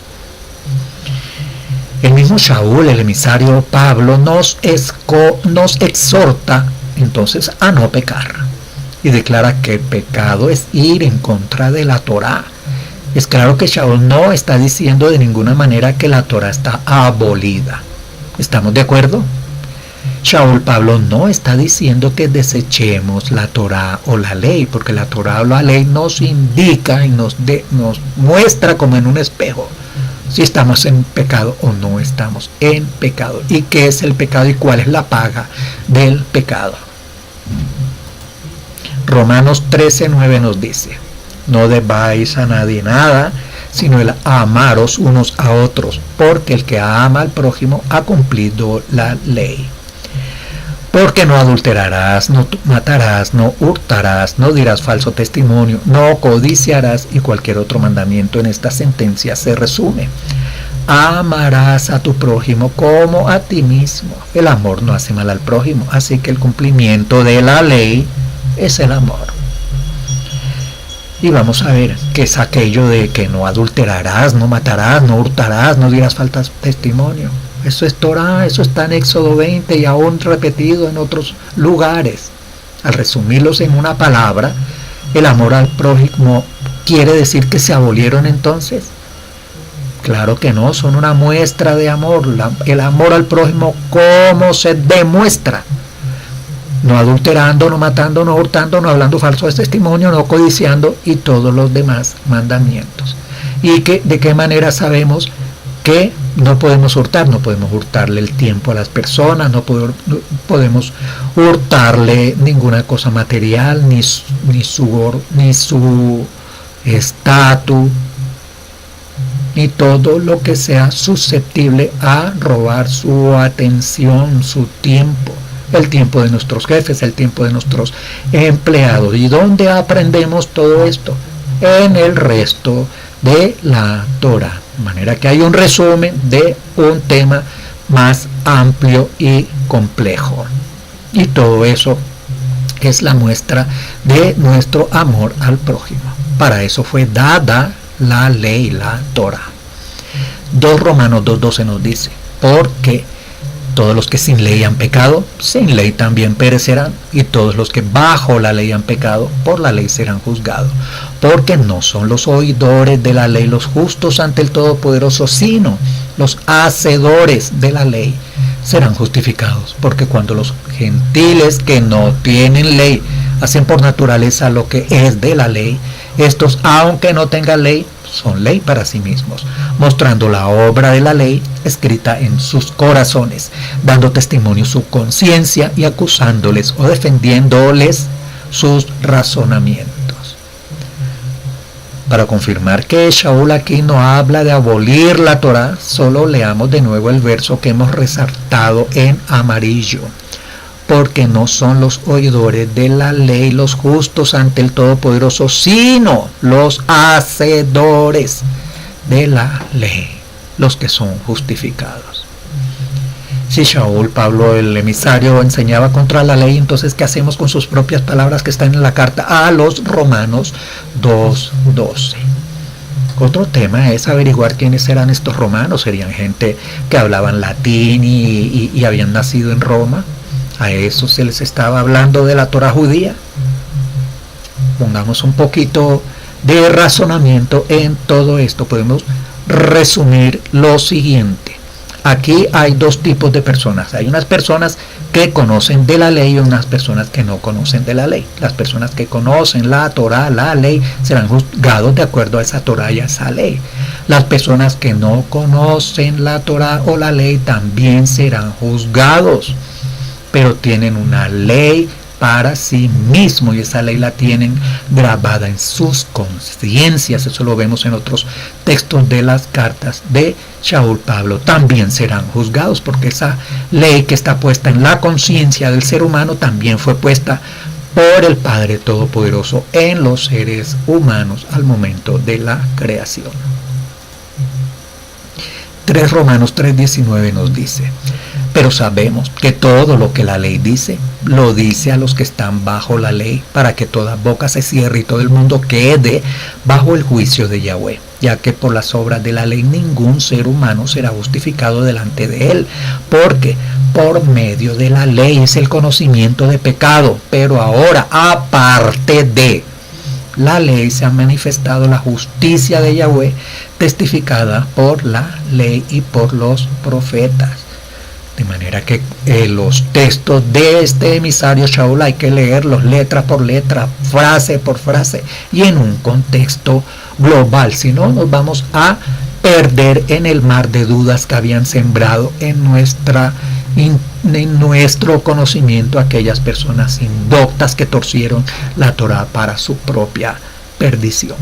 El mismo Shaul, el emisario Pablo, nos exhorta entonces a no pecar. Y declara que el pecado es ir en contra de la Torá. Es claro que Shaul no está diciendo de ninguna manera que la Torá está abolida. ¿Estamos de acuerdo? Shaul Pablo no está diciendo que desechemos la Torá o la ley, porque la Torá o la ley nos indica y nos muestra como en un espejo si estamos en pecado o no estamos en pecado, y qué es el pecado y cuál es la paga del pecado. Romanos 13:9 nos dice: no debáis a nadie nada, sino el amaros unos a otros, porque el que ama al prójimo ha cumplido la ley. Porque no adulterarás, no matarás, no hurtarás, no dirás falso testimonio, no codiciarás, y cualquier otro mandamiento en esta sentencia se resume: amarás a tu prójimo como a ti mismo. El amor no hace mal al prójimo, así que el cumplimiento de la ley es el amor. Y vamos a ver qué es aquello de que no adulterarás, no matarás, no hurtarás, no dirás falso testimonio. Eso es Torah, eso está en Éxodo 20 y aún repetido en otros lugares. Al resumirlos en una palabra, el amor al prójimo quiere decir que se abolieron entonces. Claro que no, son una muestra de amor. El amor al prójimo, ¿cómo se demuestra? No adulterando, no matando, no hurtando, no hablando falso de testimonio, no codiciando y todos los demás mandamientos. ¿Y de qué manera sabemos que no podemos hurtar? No podemos hurtarle el tiempo a las personas, no podemos hurtarle ninguna cosa material, ni su estatus, ni todo lo que sea susceptible a robar su atención, su tiempo, el tiempo de nuestros jefes, el tiempo de nuestros empleados. ¿Y dónde aprendemos todo esto? En el resto de la Torah. De manera que hay un resumen de un tema más amplio y complejo. Y todo eso es la muestra de nuestro amor al prójimo. Para eso fue dada la ley, la Torah. 2 Romanos 2:12 nos dice: porque todos los que sin ley han pecado, sin ley también perecerán, y todos los que bajo la ley han pecado, por la ley serán juzgados. Porque no son los oidores de la ley los justos ante el Todopoderoso, sino los hacedores de la ley serán justificados. Porque cuando los gentiles que no tienen ley hacen por naturaleza lo que es de la ley, estos, aunque no tengan ley, son ley para sí mismos, mostrando la obra de la ley escrita en sus corazones, dando testimonio su conciencia y acusándoles o defendiéndoles sus razonamientos. Para confirmar que Shaul aquí no habla de abolir la Torá, solo leamos de nuevo el verso que hemos resaltado en amarillo. Porque no son los oidores de la ley los justos ante el Todopoderoso, sino los hacedores de la ley, los que son justificados. Si Shaul, Pablo, el emisario, enseñaba contra la ley, entonces ¿qué hacemos con sus propias palabras que están en la carta a los Romanos 2:12? Otro tema es averiguar quiénes eran estos romanos. ¿Serían gente que hablaban latín y habían nacido en Roma? A eso se les estaba hablando de la Torá judía. Pongamos un poquito de razonamiento en todo esto. Podemos resumir lo siguiente. Aquí hay 2 tipos de personas. Hay unas personas que conocen de la ley y unas personas que no conocen de la ley. Las personas que conocen la Torá, la ley, serán juzgados de acuerdo a esa Torá y a esa ley. Las personas que no conocen la Torá o la ley también serán juzgados, pero tienen una ley para sí mismo y esa ley la tienen grabada en sus conciencias. Eso lo vemos en otros textos de las cartas de Shaul Pablo. También serán juzgados porque esa ley que está puesta en la conciencia del ser humano también fue puesta por el Padre Todopoderoso en los seres humanos al momento de la creación. 3 Romanos 3:19 nos dice: Pero sabemos que todo lo que la ley dice, lo dice a los que están bajo la ley, para que toda boca se cierre y todo el mundo quede bajo el juicio de Yahweh, ya que por las obras de la ley ningún ser humano será justificado delante de él, porque por medio de la ley es el conocimiento de pecado. Pero ahora, aparte de la ley, se ha manifestado la justicia de Yahweh, testificada por la ley y por los profetas. De manera que los textos de este emisario Shaul hay que leerlos letra por letra, frase por frase y en un contexto global. Si no, nos vamos a perder en el mar de dudas que habían sembrado en nuestro conocimiento aquellas personas indoctas que torcieron la Torá para su propia perdición.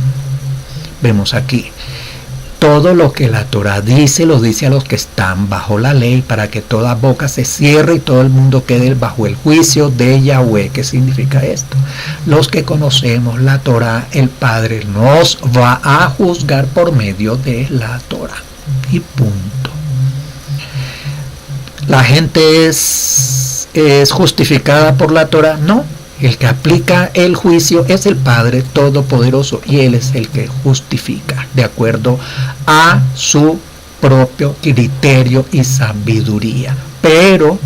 Vemos aquí: todo lo que la Torá dice, lo dice a los que están bajo la ley, para que toda boca se cierre y todo el mundo quede bajo el juicio de Yahweh. ¿Qué significa esto? Los que conocemos la Torá, el Padre nos va a juzgar por medio de la Torá. Y punto. ¿La gente es justificada por la Torá? No. El que aplica el juicio es el Padre Todopoderoso y Él es el que justifica de acuerdo a su propio criterio y sabiduría. Pero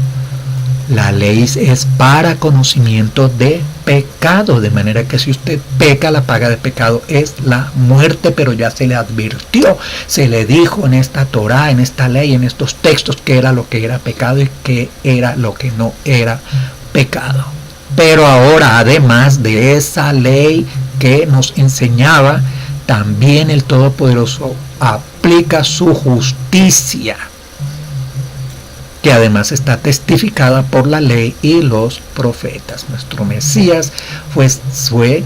la ley es para conocimiento de pecado, de manera que si usted peca, la paga de pecado es la muerte, pero ya se le advirtió, se le dijo en esta Torá, en esta ley, en estos textos, que era lo que era pecado y que era lo que no era pecado. Pero ahora, además de esa ley que nos enseñaba, también el Todopoderoso aplica su justicia, que además está testificada por la ley y los profetas. Nuestro Mesías fue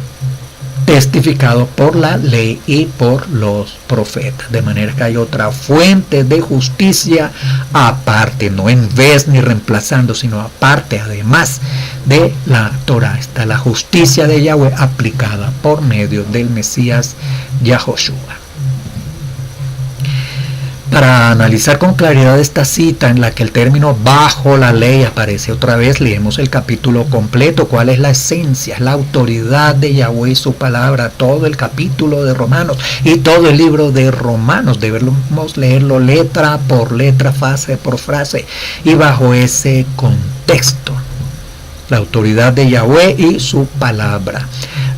testificado por la ley y por los profetas, de manera que hay otra fuente de justicia aparte, no en vez ni reemplazando, sino aparte, además de la Torá, está la justicia de Yahweh aplicada por medio del Mesías Yahoshua. Para analizar con claridad esta cita en la que el término bajo la ley aparece otra vez, leemos el capítulo completo. ¿Cuál es la esencia? La autoridad de Yahweh y su palabra, todo el capítulo de Romanos y todo el libro de Romanos. Debemos leerlo letra por letra, frase por frase y bajo ese contexto. La autoridad de Yahweh y su palabra.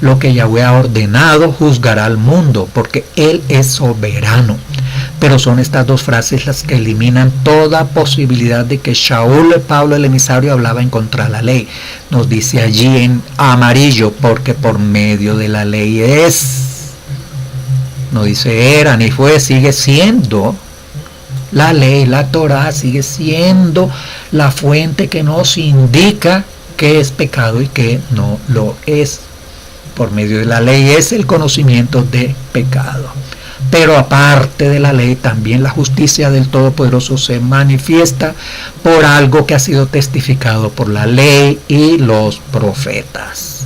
Lo que Yahweh ha ordenado juzgará al mundo, porque Él es soberano. Pero son estas dos frases las que eliminan toda posibilidad de que Shaul, Pablo el emisario, hablaba en contra de la ley. Nos dice allí en amarillo: porque por medio de la ley es. No dice era ni fue, sigue siendo. La ley, la Torá, sigue siendo la fuente que nos indica qué es pecado y qué no lo es. Por medio de la ley es el conocimiento de pecado. Pero aparte de la ley, también la justicia del Todopoderoso se manifiesta por algo que ha sido testificado por la ley y los profetas.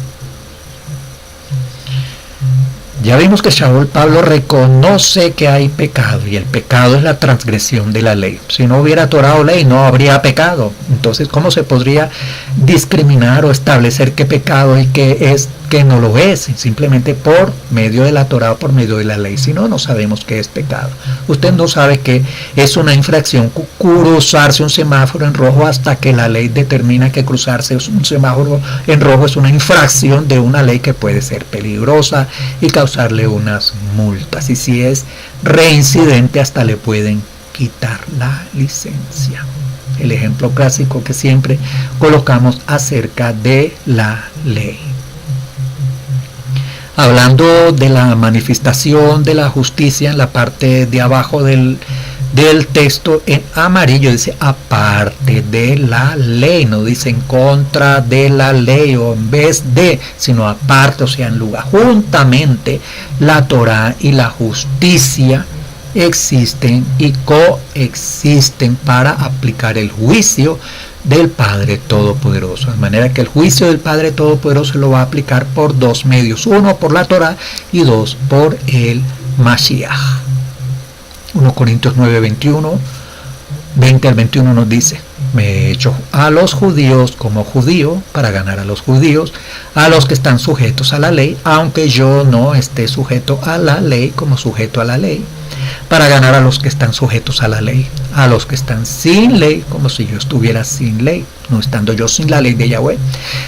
Ya vimos que Shaul Pablo reconoce que hay pecado, y el pecado es la transgresión de la ley. Si no hubiera Torá o ley, no habría pecado. Entonces, ¿cómo se podría discriminar o establecer qué pecado y qué es, qué no lo es? Simplemente por medio de la Torá o por medio de la ley. Si no, no sabemos qué es pecado. Usted no sabe que es una infracción cruzarse un semáforo en rojo hasta que la ley determina que cruzarse un semáforo en rojo es una infracción de una ley que puede ser peligrosa y causarle unas multas. Y si es reincidente, hasta le pueden quitar la licencia. El ejemplo clásico que siempre colocamos acerca de la ley. Hablando de la manifestación de la justicia, en la parte de abajo del texto en amarillo dice aparte de la ley, no dice en contra de la ley o en vez de, sino aparte, o sea, en lugar. Juntamente la Torá y la justicia existen y coexisten para aplicar el juicio del Padre Todopoderoso, de manera que el juicio del Padre Todopoderoso lo va a aplicar por dos medios: uno por la Torá y dos por el Mashiach. 1 Corintios 9, 21, 20 al 21 nos dice: Me he hecho a los judíos como judío para ganar a los judíos, a los que están sujetos a la ley, aunque yo no esté sujeto a la ley como sujeto a la ley, para ganar a los que están sujetos a la ley, a los que están sin ley, como si yo estuviera sin ley, no estando yo sin la ley de Yahweh,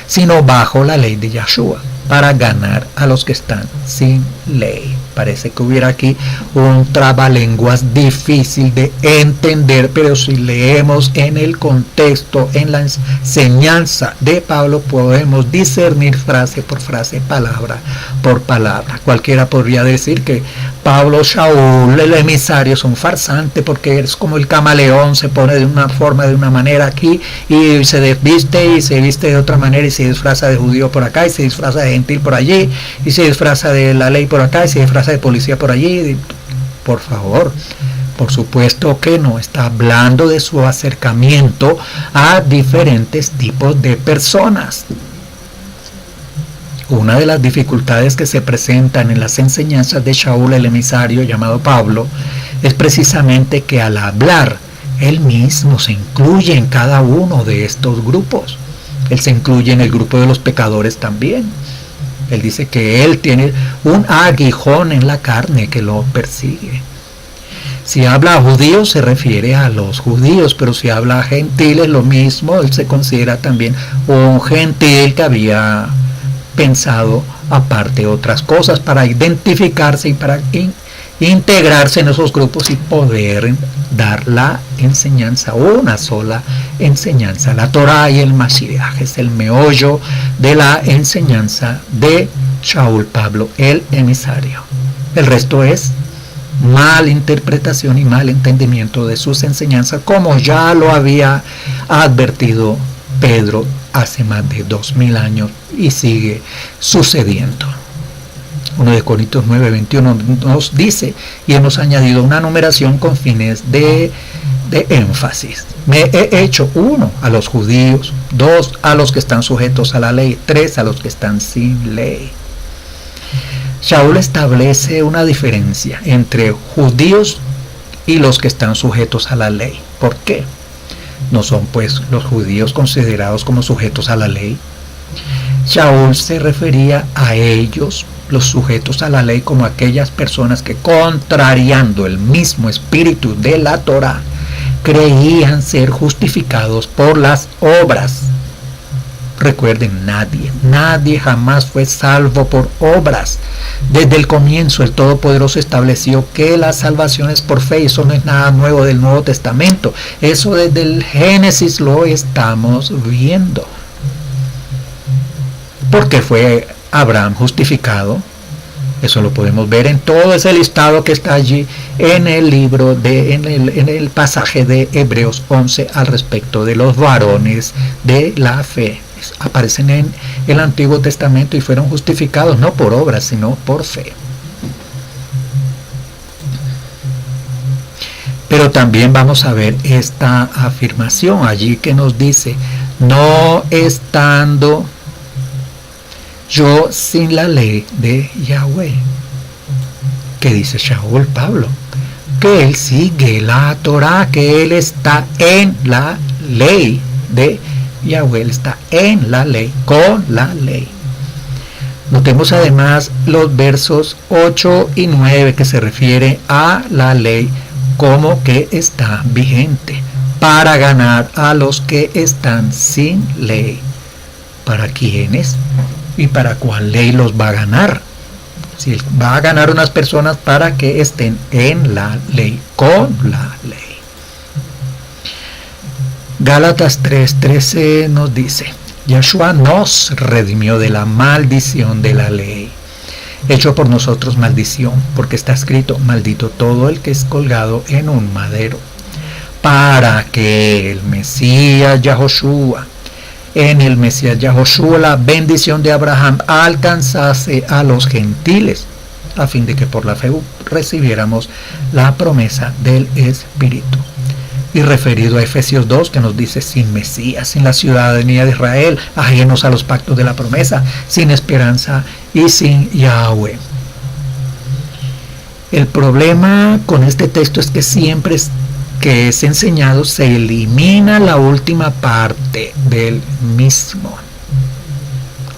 sino bajo la ley de Yahshua, para ganar a los que están sin ley. Parece que hubiera aquí un trabalenguas difícil de entender, pero si leemos en el contexto, en la enseñanza de Pablo, podemos discernir frase por frase, palabra por palabra. Cualquiera podría decir que Pablo, Shaul, el emisario, es un farsante porque es como el camaleón, se pone de una forma, de una manera aquí y se desviste y se viste de otra manera y se disfraza de judío por acá y se disfraza de gentil por allí y se disfraza de la ley por acá y se disfraza de policía por allí. Por favor, por supuesto que no está hablando de su acercamiento a diferentes tipos de personas. Una de las dificultades que se presentan en las enseñanzas de Shaul, el emisario llamado Pablo, es precisamente que al hablar, él mismo se incluye en cada uno de estos grupos. Él se incluye en el grupo de los pecadores también. Él dice que él tiene un aguijón en la carne que lo persigue. Si habla a judíos se refiere a los judíos, pero si habla a gentiles lo mismo, él se considera también un gentil que había pensado aparte otras cosas para identificarse y para integrarse en esos grupos y poder dar la enseñanza, una sola enseñanza. La Torah y el Mashiach es el meollo de la enseñanza de Shaul Pablo, el emisario. El resto es mal interpretación y mal entendimiento de sus enseñanzas, como ya lo había advertido Pedro hace más de 2000 años y sigue sucediendo. 1 de Corintios 9:21 nos dice, y hemos añadido una numeración con fines de énfasis. Me he hecho 1 a los judíos, 2 a los que están sujetos a la ley, 3 a los que están sin ley. Shaul establece una diferencia entre judíos y los que están sujetos a la ley. ¿Por qué? ¿No son pues los judíos considerados como sujetos a la ley? Shaul se refería a ellos, los sujetos a la ley, como aquellas personas que, contrariando el mismo espíritu de la Torah, creían ser justificados por las obras. Recuerden, nadie jamás fue salvo por obras. Desde el comienzo el Todopoderoso estableció que la salvación es por fe, y eso no es nada nuevo del Nuevo Testamento. Eso desde el Génesis lo estamos viendo. ¿Por qué fue Abraham justificado? Eso lo podemos ver en todo ese listado que está allí en el libro en el pasaje de Hebreos 11 al respecto de los varones de la fe. Aparecen en el Antiguo Testamento y fueron justificados no por obras, sino por fe. Pero también vamos a ver esta afirmación allí que nos dice, no estando yo sin la ley de Yahweh. ¿Qué dice Shaul Pablo? Que él sigue la Torah, que él está en la ley de Yahweh, él está en la ley, con la ley. Notemos además los versos 8 y 9 que se refiere a la ley como que está vigente para ganar a los que están sin ley. ¿Para quiénes? ¿Y para cuál ley los va a ganar? Si va a ganar unas personas para que estén en la ley, con la ley. Gálatas 3:13 nos dice, Yahshua nos redimió de la maldición de la ley, hecho por nosotros maldición, porque está escrito, maldito todo el que es colgado en un madero, para que el Mesías Yahoshua, en el Mesías Yahoshua, la bendición de Abraham alcanzase a los gentiles, a fin de que por la fe recibiéramos la promesa del Espíritu. Y referido a Efesios 2, que nos dice, sin Mesías, sin la ciudadanía de Israel, ajenos a los pactos de la promesa, sin esperanza y sin Yahweh. El problema con este texto es que siempre que es enseñado, se elimina la última parte del mismo.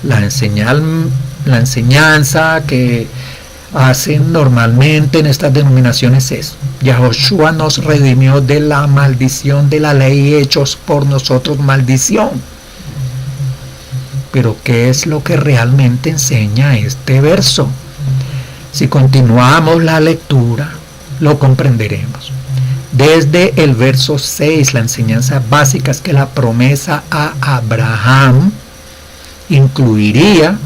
La enseñanza que hacen normalmente en estas denominaciones es: Yahoshua nos redimió de la maldición de la ley, hechos por nosotros maldición. Pero ¿qué es lo que realmente enseña este verso? Si continuamos la lectura, lo comprenderemos. Desde el verso 6, la enseñanza básica es que la promesa a Abraham incluiría,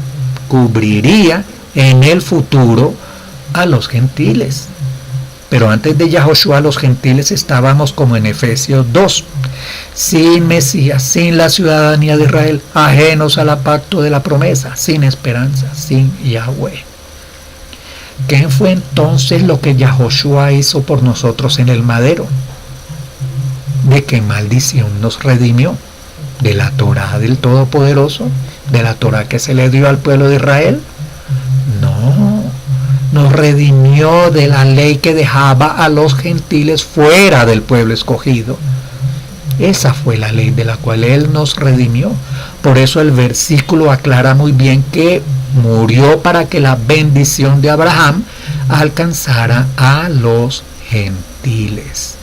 cubriría en el futuro a los gentiles. Pero antes de Yahoshua, los gentiles estábamos como en Efesios 2, sin Mesías, sin la ciudadanía de Israel, ajenos al pacto de la promesa, sin esperanza, sin Yahweh. ¿Qué fue entonces lo que Yahoshua hizo por nosotros en el madero? ¿De qué maldición nos redimió? ¿De la Torá del Todopoderoso? ¿De la Torá que se le dio al pueblo de Israel? No, nos redimió de la ley que dejaba a los gentiles fuera del pueblo escogido. Esa fue la ley de la cual Él nos redimió. Por eso el versículo aclara muy bien que murió para que la bendición de Abraham alcanzara a los gentiles.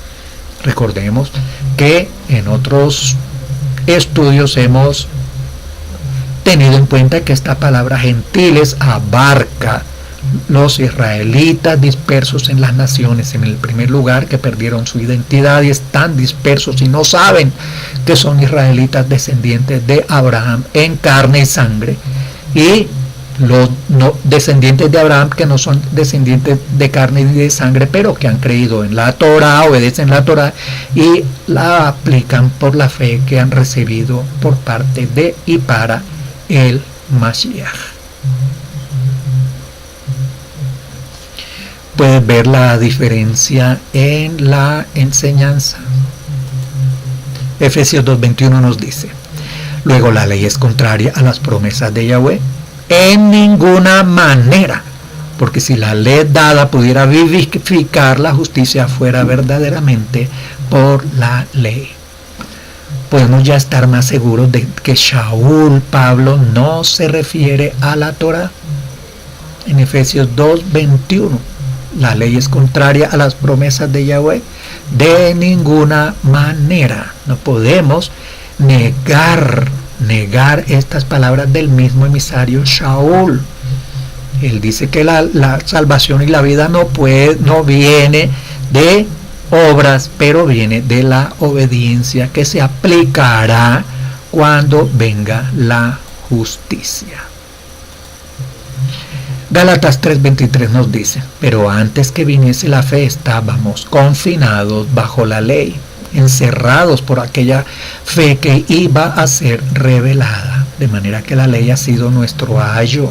Recordemos que en otros estudios hemos tenido en cuenta que esta palabra gentiles abarca los israelitas dispersos en las naciones, en el primer lugar, que perdieron su identidad y están dispersos y no saben que son israelitas descendientes de Abraham en carne y sangre, y los descendientes de Abraham que no son descendientes de carne y de sangre, pero que han creído en la Torá, obedecen la Torá y la aplican por la fe que han recibido por parte de y para el Mashiach. Puedes ver la diferencia en la enseñanza. Efesios 2:21 nos dice: luego la ley es contraria a las promesas de Yahweh en ninguna manera, porque si la ley dada pudiera vivificar, la justicia fuera verdaderamente por la ley. Podemos ya estar más seguros de que Shaul, Pablo, no se refiere a la Torá. En Efesios 2:21, la ley es contraria a las promesas de Yahweh de ninguna manera. No podemos negar estas palabras del mismo emisario Shaul. Él dice que la salvación y la vida no viene de obras, pero viene de la obediencia que se aplicará cuando venga la justicia. Gálatas 3:23 nos dice: pero antes que viniese la fe estábamos confinados bajo la ley, encerrados por aquella fe que iba a ser revelada, de manera que la ley ha sido nuestro ayo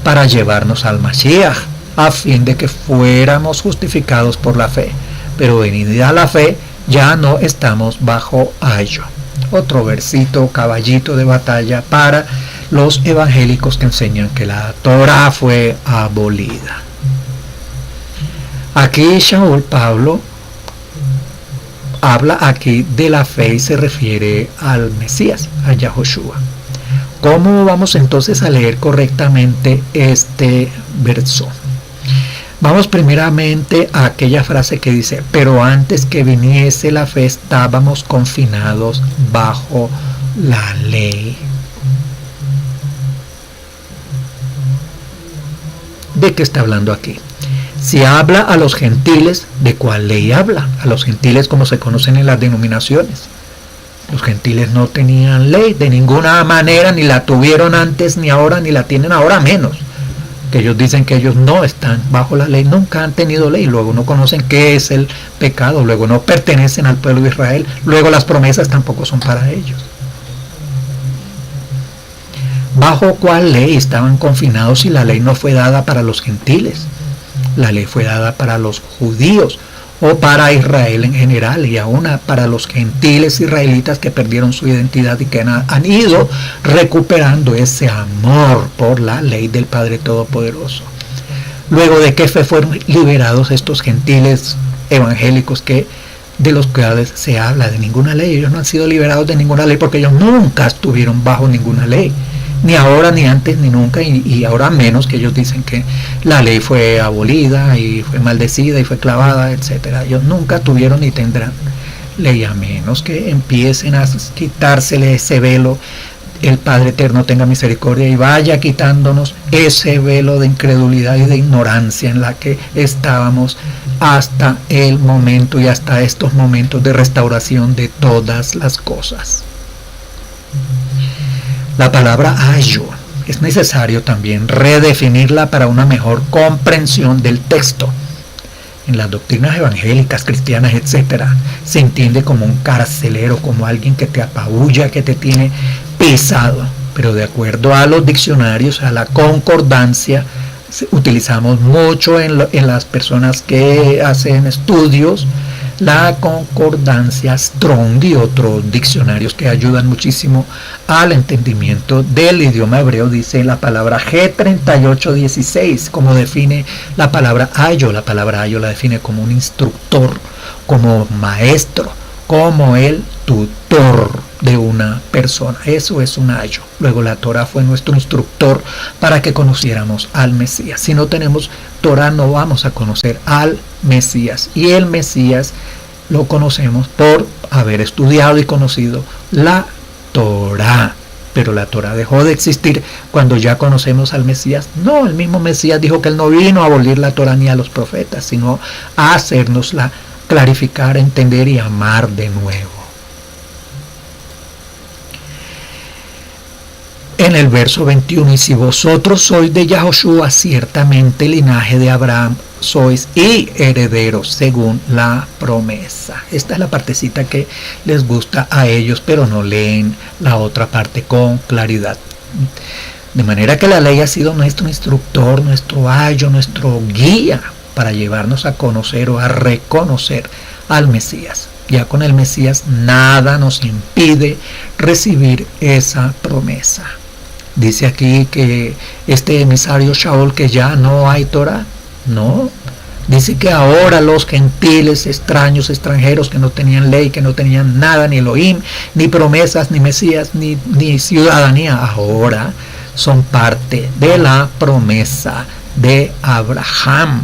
para llevarnos al Mashiach, a fin de que fuéramos justificados por la fe. Pero venida la fe, ya no estamos bajo ayo. Otro versito, caballito de batalla para los evangélicos que enseñan que la Torá fue abolida. Aquí Shaul, Pablo, habla aquí de la fe y se refiere al Mesías, a Yahoshua. ¿Cómo vamos entonces a leer correctamente este verso? Vamos primeramente a aquella frase que dice: pero antes que viniese la fe estábamos confinados bajo la ley. ¿De qué está hablando aquí? Si habla a los gentiles, ¿de cuál ley habla? A los gentiles como se conocen en las denominaciones. Los gentiles no tenían ley de ninguna manera, ni la tuvieron antes, ni ahora, ni la tienen ahora menos. Que ellos dicen que ellos no están bajo la ley, nunca han tenido ley, luego no conocen qué es el pecado, luego no pertenecen al pueblo de Israel, luego las promesas tampoco son para ellos. ¿Bajo cuál ley estaban confinados si la ley no fue dada para los gentiles? La ley fue dada para los judíos o para Israel en general, y aún para los gentiles israelitas que perdieron su identidad y que han ido recuperando ese amor por la ley del Padre Todopoderoso. Luego de qué fe fueron liberados estos gentiles evangélicos que de los cuales se habla de ninguna ley. Ellos no han sido liberados de ninguna ley porque ellos nunca estuvieron bajo ninguna ley, ni ahora, ni antes, ni nunca, y ahora menos, que ellos dicen que la ley fue abolida y fue maldecida y fue clavada, etcétera. Ellos nunca tuvieron ni tendrán ley, a menos que empiecen a quitársele ese velo. El Padre Eterno tenga misericordia y vaya quitándonos ese velo de incredulidad y de ignorancia en la que estábamos hasta el momento y hasta estos momentos de restauración de todas las cosas. La palabra ayo es necesario también redefinirla para una mejor comprensión del texto. En las doctrinas evangélicas, cristianas, etcétera, se entiende como un carcelero, como alguien que te apabulla, que te tiene pesado. Pero de acuerdo a los diccionarios, a la concordancia, utilizamos mucho en las personas que hacen estudios, la concordancia Strong y otros diccionarios que ayudan muchísimo al entendimiento del idioma hebreo. Dice la palabra G3816, como define la palabra ayo. La palabra ayo la define como un instructor, como maestro, como el tutor de una persona. Eso es un ayo. Luego la Torah fue nuestro instructor para que conociéramos al Mesías. Si no tenemos Torah, no vamos a conocer al Mesías. Y el Mesías lo conocemos por haber estudiado y conocido la Torah. Pero la Torah dejó de existir cuando ya conocemos al Mesías. No, el mismo Mesías dijo que él no vino a abolir la Torah ni a los profetas, sino a hacérnosla clarificar, entender y amar de nuevo. En el verso 21, y si vosotros sois de Yahoshua, ciertamente linaje de Abraham sois y herederos según la promesa. Esta es la partecita que les gusta a ellos, pero no leen la otra parte con claridad. De manera que la ley ha sido nuestro instructor, nuestro ayo, nuestro guía para llevarnos a conocer o a reconocer al Mesías. Ya con el Mesías nada nos impide recibir esa promesa. Dice aquí que este emisario Shaul que ya no hay Torah. No. Dice que ahora los gentiles, extraños, extranjeros que no tenían ley, que no tenían nada, ni Elohim, ni promesas, ni Mesías, ni ciudadanía, ahora son parte de la promesa de Abraham.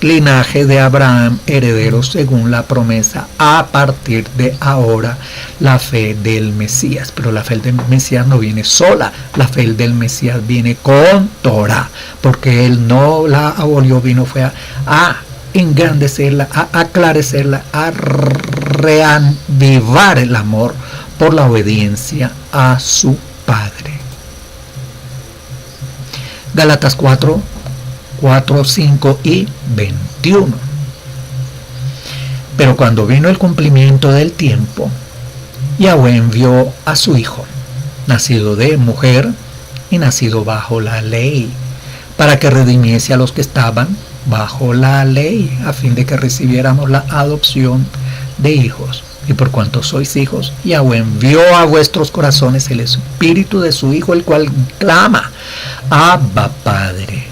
Linaje de Abraham, herederos según la promesa, a partir de ahora la fe del Mesías. Pero la fe del Mesías no viene sola, la fe del Mesías viene con Torah, porque él no la abolió, fue a engrandecerla, a aclarecerla, a reavivar el amor por la obediencia a su Padre. Gálatas 4, 5 y 21. Pero cuando vino el cumplimiento del tiempo, Yahweh envió a su Hijo, nacido de mujer y nacido bajo la ley, para que redimiese a los que estaban bajo la ley, a fin de que recibiéramos la adopción de hijos. Y por cuanto sois hijos, Yahweh envió a vuestros corazones el espíritu de su Hijo, el cual clama: Abba, Padre.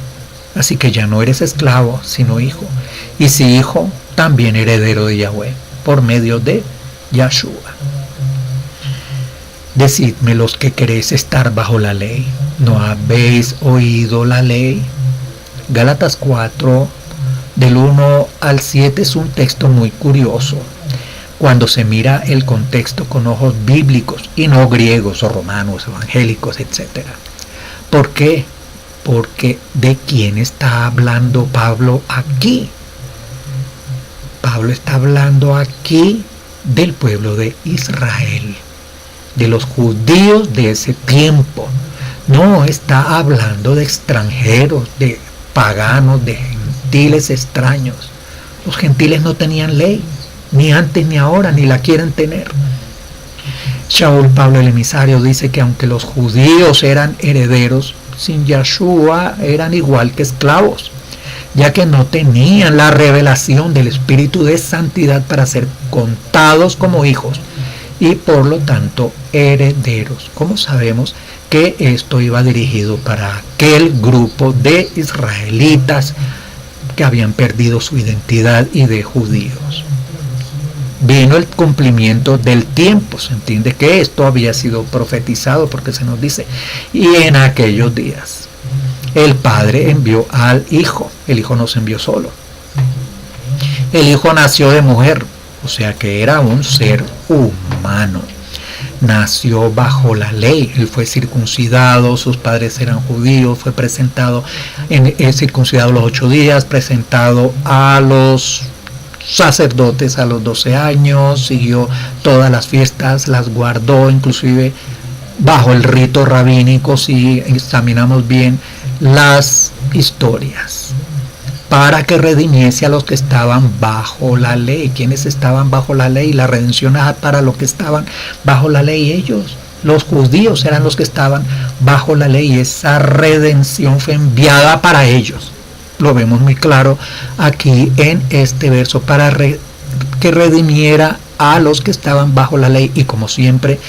Así que ya no eres esclavo, sino hijo. Y si hijo, también heredero de Yahweh, por medio de Yahshua. Decidme los que queréis estar bajo la ley, ¿no habéis oído la ley? Gálatas 4, del 1 al 7 es un texto muy curioso, cuando se mira el contexto con ojos bíblicos y no griegos o romanos, evangélicos, etc. ¿Por qué? Porque ¿de quién está hablando Pablo aquí? Pablo está hablando aquí del pueblo de Israel, de los judíos de ese tiempo. No está hablando de extranjeros, de paganos, de gentiles extraños. Los gentiles no tenían ley, ni antes ni ahora, ni la quieren tener. Shaul, Pablo el emisario, dice que aunque los judíos eran herederos, sin Yahshua eran igual que esclavos, ya que no tenían la revelación del Espíritu de Santidad para ser contados como hijos y por lo tanto herederos. ¿Cómo sabemos que esto iba dirigido para aquel grupo de israelitas que habían perdido su identidad y de judíos. Vino el cumplimiento del tiempo, se entiende que esto había sido profetizado porque se nos dice, y en aquellos días el Padre envió al Hijo, el Hijo no se envió solo, el Hijo nació de mujer, o sea que era un ser humano, nació bajo la ley, él fue circuncidado, sus padres eran judíos, fue presentado, circuncidado los 8 días, presentado a los sacerdotes a los 12 años, siguió todas las fiestas, las guardó, inclusive bajo el rito rabínico, si examinamos bien las historias, para que redimiese a los que estaban bajo la ley. ¿Quiénes estaban bajo la ley? La redención para los que estaban bajo la ley, ellos. Los judíos eran los que estaban bajo la ley, y esa redención fue enviada para ellos. Lo vemos muy claro aquí en este verso, para que redimiera a los que estaban bajo la ley. Y como siempre,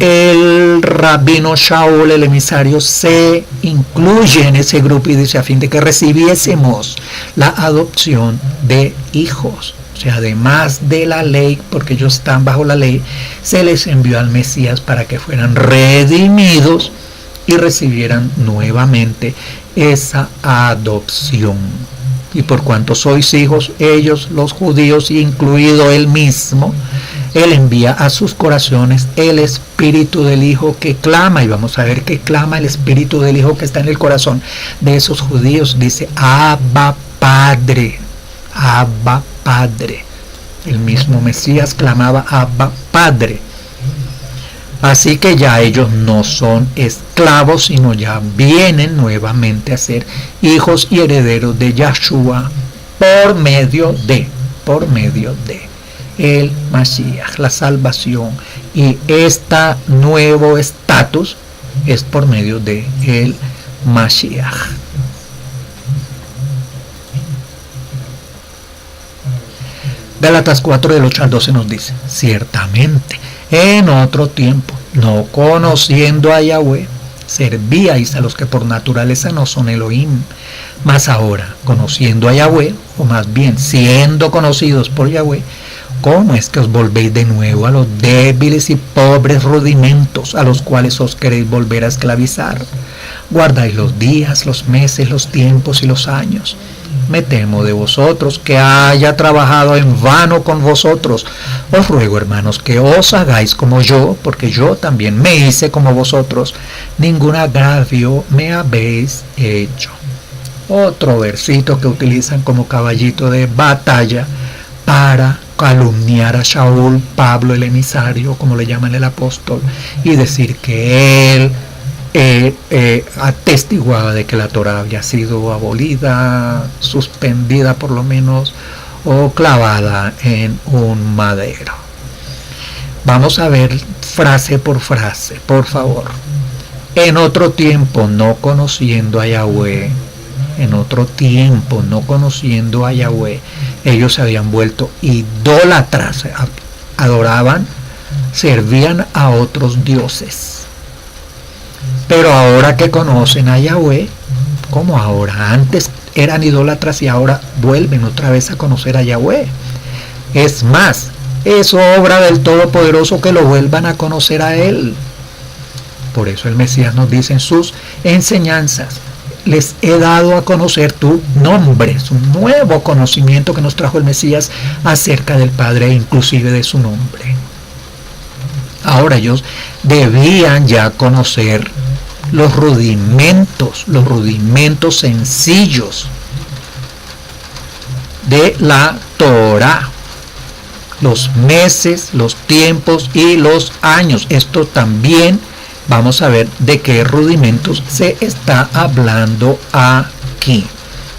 el rabino Shaul, el emisario, se incluye en ese grupo y dice, a fin de que recibiésemos la adopción de hijos. O sea, además de la ley, porque ellos están bajo la ley, se les envió al Mesías para que fueran redimidos y recibieran nuevamente esa adopción. Y por cuanto sois hijos, ellos, los judíos, incluido él mismo, él envía a sus corazones el espíritu del Hijo que clama, y vamos a ver que clama el espíritu del Hijo que está en el corazón de esos judíos. Dice, Abba Padre, Abba Padre. El mismo Mesías clamaba Abba Padre. Así que ya ellos no son esclavos, sino ya vienen nuevamente a ser hijos y herederos de Yahshua por medio de el Mashiach, la salvación. Y este nuevo estatus es por medio de el Mashiach. Gálatas 4 del 8 al 12 nos dice, ciertamente en otro tiempo, no conociendo a Yahweh, servíais a los que por naturaleza no son Elohim, mas ahora, conociendo a Yahweh, o más bien siendo conocidos por Yahweh, ¿cómo es que os volvéis de nuevo a los débiles y pobres rudimentos a los cuales os queréis volver a esclavizar? Guardáis los días, los meses, los tiempos y los años. Me temo de vosotros que haya trabajado en vano con vosotros. Os ruego, hermanos, que os hagáis como yo, porque yo también me hice como vosotros. Ningún agravio me habéis hecho. Otro versito que utilizan como caballito de batalla para calumniar a Shaul, Pablo el emisario, como le llaman el apóstol, y decir que él atestiguaba de que la Torá había sido abolida, suspendida por lo menos, o clavada en un madero. Vamos a ver frase por frase, por favor. En otro tiempo, no conociendo a Yahweh, ellos se habían vuelto idólatras, adoraban, servían a otros dioses. Pero ahora que conocen a Yahweh, como ahora, antes eran idólatras y ahora vuelven otra vez a conocer a Yahweh. Es más, es obra del Todopoderoso que lo vuelvan a conocer a Él. Por eso el Mesías nos dice en sus enseñanzas, les he dado a conocer tu nombre. Es un nuevo conocimiento que nos trajo el Mesías acerca del Padre e inclusive de su nombre. Ahora ellos debían ya conocer los rudimentos sencillos de la Torá, los meses, los tiempos y los años. Esto también vamos a ver de qué rudimentos se está hablando aquí.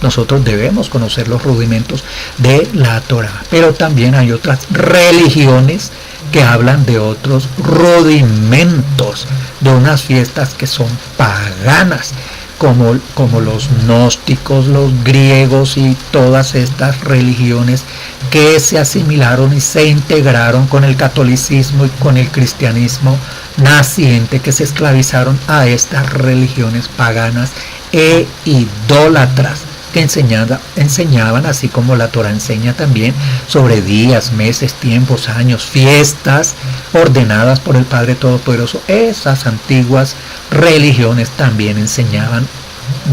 Nosotros debemos conocer los rudimentos de la Torá, pero también hay otras religiones que hablan de otros rudimentos, de unas fiestas que son paganas, como los gnósticos, los griegos y todas estas religiones que se asimilaron y se integraron con el catolicismo y con el cristianismo naciente, que se esclavizaron a estas religiones paganas e idólatras, que enseñaban, así como la Torá enseña también, sobre días, meses, tiempos, años, fiestas ordenadas por el Padre Todopoderoso. Esas antiguas religiones también enseñaban,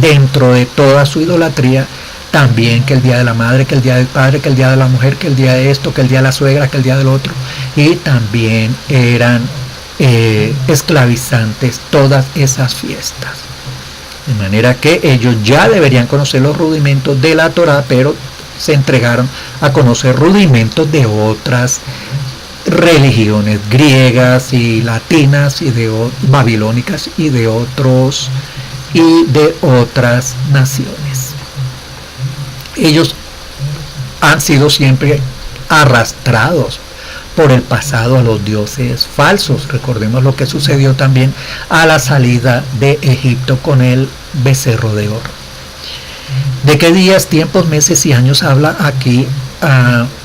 dentro de toda su idolatría, también que el día de la madre, que el día del padre, que el día de la mujer, que el día de esto, que el día de la suegra, que el día del otro. Y también eran esclavizantes todas esas fiestas. De manera que ellos ya deberían conocer los rudimentos de la Torá, pero se entregaron a conocer rudimentos de otras religiones griegas y latinas y de babilónicas y de otras naciones. Ellos han sido siempre arrastrados por el pasado a los dioses falsos. Recordemos lo que sucedió también a la salida de Egipto con el becerro de oro. ¿De qué días, tiempos, meses y años habla aquí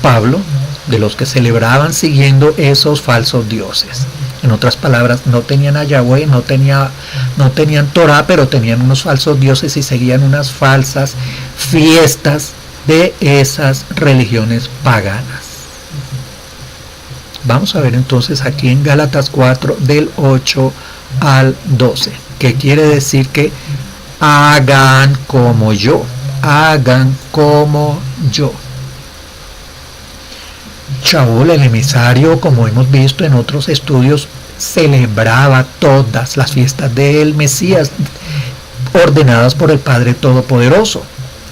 Pablo? De los que celebraban siguiendo esos falsos dioses. En otras palabras, no tenían a Yahweh, no tenían Torah, pero tenían unos falsos dioses y seguían unas falsas fiestas de esas religiones paganas. Vamos a ver entonces aquí en Gálatas 4 del 8 al 12, que quiere decir que hagan como yo, hagan como yo. Shaul, el emisario, como hemos visto en otros estudios, celebraba todas las fiestas del Mesías ordenadas por el Padre Todopoderoso.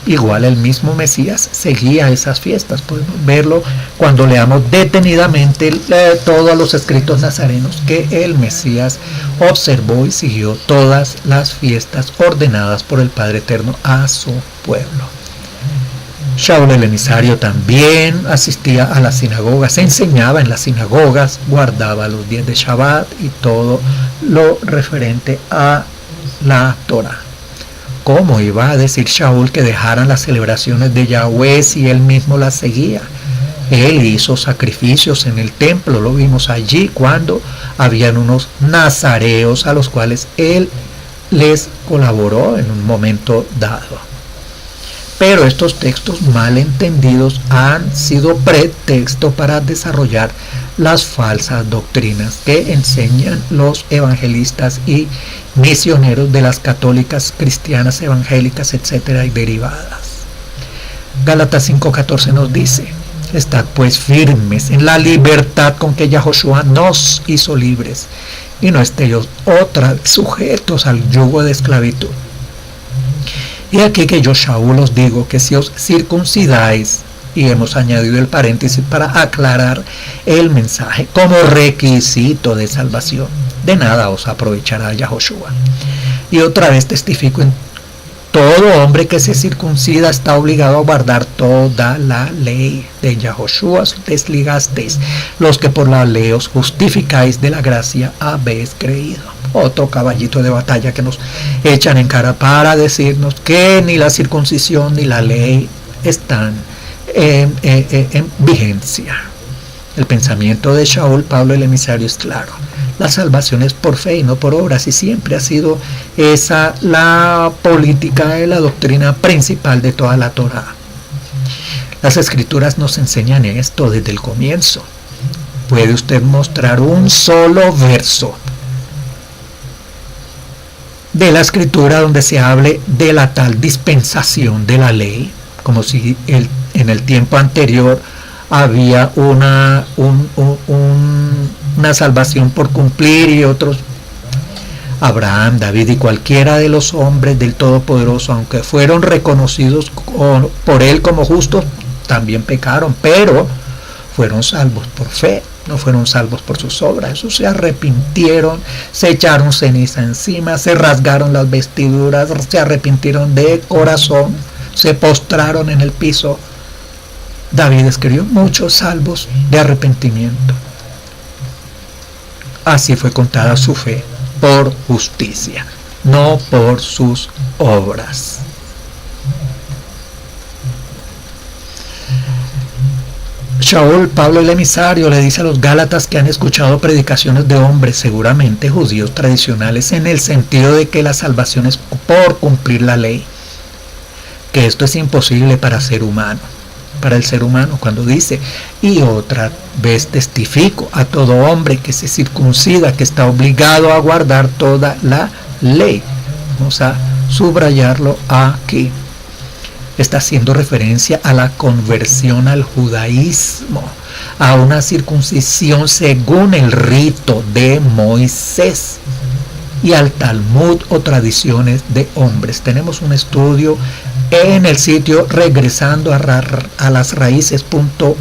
Igual el mismo Mesías seguía esas fiestas. Podemos verlo cuando leamos detenidamente todos los escritos nazarenos, que el Mesías observó y siguió todas las fiestas ordenadas por el Padre Eterno a su pueblo. Shaul el emisario también asistía a las sinagogas, enseñaba en las sinagogas, guardaba los días de Shabbat y todo lo referente a la Torah. ¿Cómo iba a decir Shaul que dejaran las celebraciones de Yahweh si él mismo las seguía? Él hizo sacrificios en el templo, lo vimos allí cuando habían unos nazareos a los cuales él les colaboró en un momento dado. Pero estos textos mal entendidos han sido pretexto para desarrollar las falsas doctrinas que enseñan los evangelistas y misioneros de las católicas, cristianas, evangélicas, etcétera, y derivadas. Gálatas 5:14 nos dice: estad pues firmes en la libertad con que Yahoshua nos hizo libres, y no estéis otra sujetos al yugo de esclavitud. Y aquí que yo, Shaul, os digo que si os circuncidáis, y hemos añadido el paréntesis para aclarar el mensaje, como requisito de salvación, de nada os aprovechará Yahoshua. Y otra vez testifico: en todo hombre que se circuncida está obligado a guardar toda la ley. De Yahoshua os desligasteis, los que por la ley os justificáis, de la gracia habéis creído. Otro caballito de batalla que nos echan en cara para decirnos que ni la circuncisión ni la ley están en vigencia. El pensamiento de Shaul, Pablo el emisario, es claro: la salvación es por fe y no por obras, y siempre ha sido esa la política y la doctrina principal de toda la Torá. Las escrituras nos enseñan esto desde el comienzo. ¿Puede usted mostrar un solo verso de la escritura donde se hable de la tal dispensación de la ley? Como si en el tiempo anterior había una salvación por cumplir y otros. Abraham, David y cualquiera de los hombres del Todopoderoso, aunque fueron reconocidos por él como justos, también pecaron, pero fueron salvos por fe, no fueron salvos por sus obras. Esos se arrepintieron, se echaron ceniza encima, se rasgaron las vestiduras, se arrepintieron de corazón, se postraron en el piso. David escribió muchos salmos de arrepentimiento. Así fue contada su fe, por justicia, no por sus obras. Shaul, Pablo el emisario, le dice a los Gálatas que han escuchado predicaciones de hombres, seguramente judíos tradicionales, en el sentido de que la salvación es por cumplir la ley. que esto es imposible para el ser humano, cuando dice, y otra vez testifico a todo hombre que se circuncida, que está obligado a guardar toda la ley. Vamos a subrayarlo aquí. Está haciendo referencia a la conversión al judaísmo, a una circuncisión según el rito de Moisés y al Talmud o tradiciones de hombres. Tenemos un estudio en el sitio regresando a las raíces.org,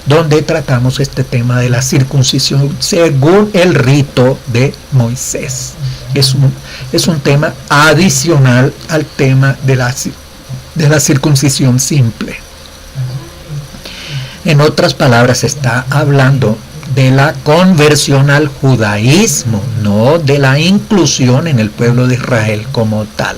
donde tratamos este tema de la circuncisión según el rito de Moisés. Es un tema adicional al tema de la circuncisión simple. En otras palabras, está hablando de la conversión al judaísmo, no de la inclusión en el pueblo de Israel como tal.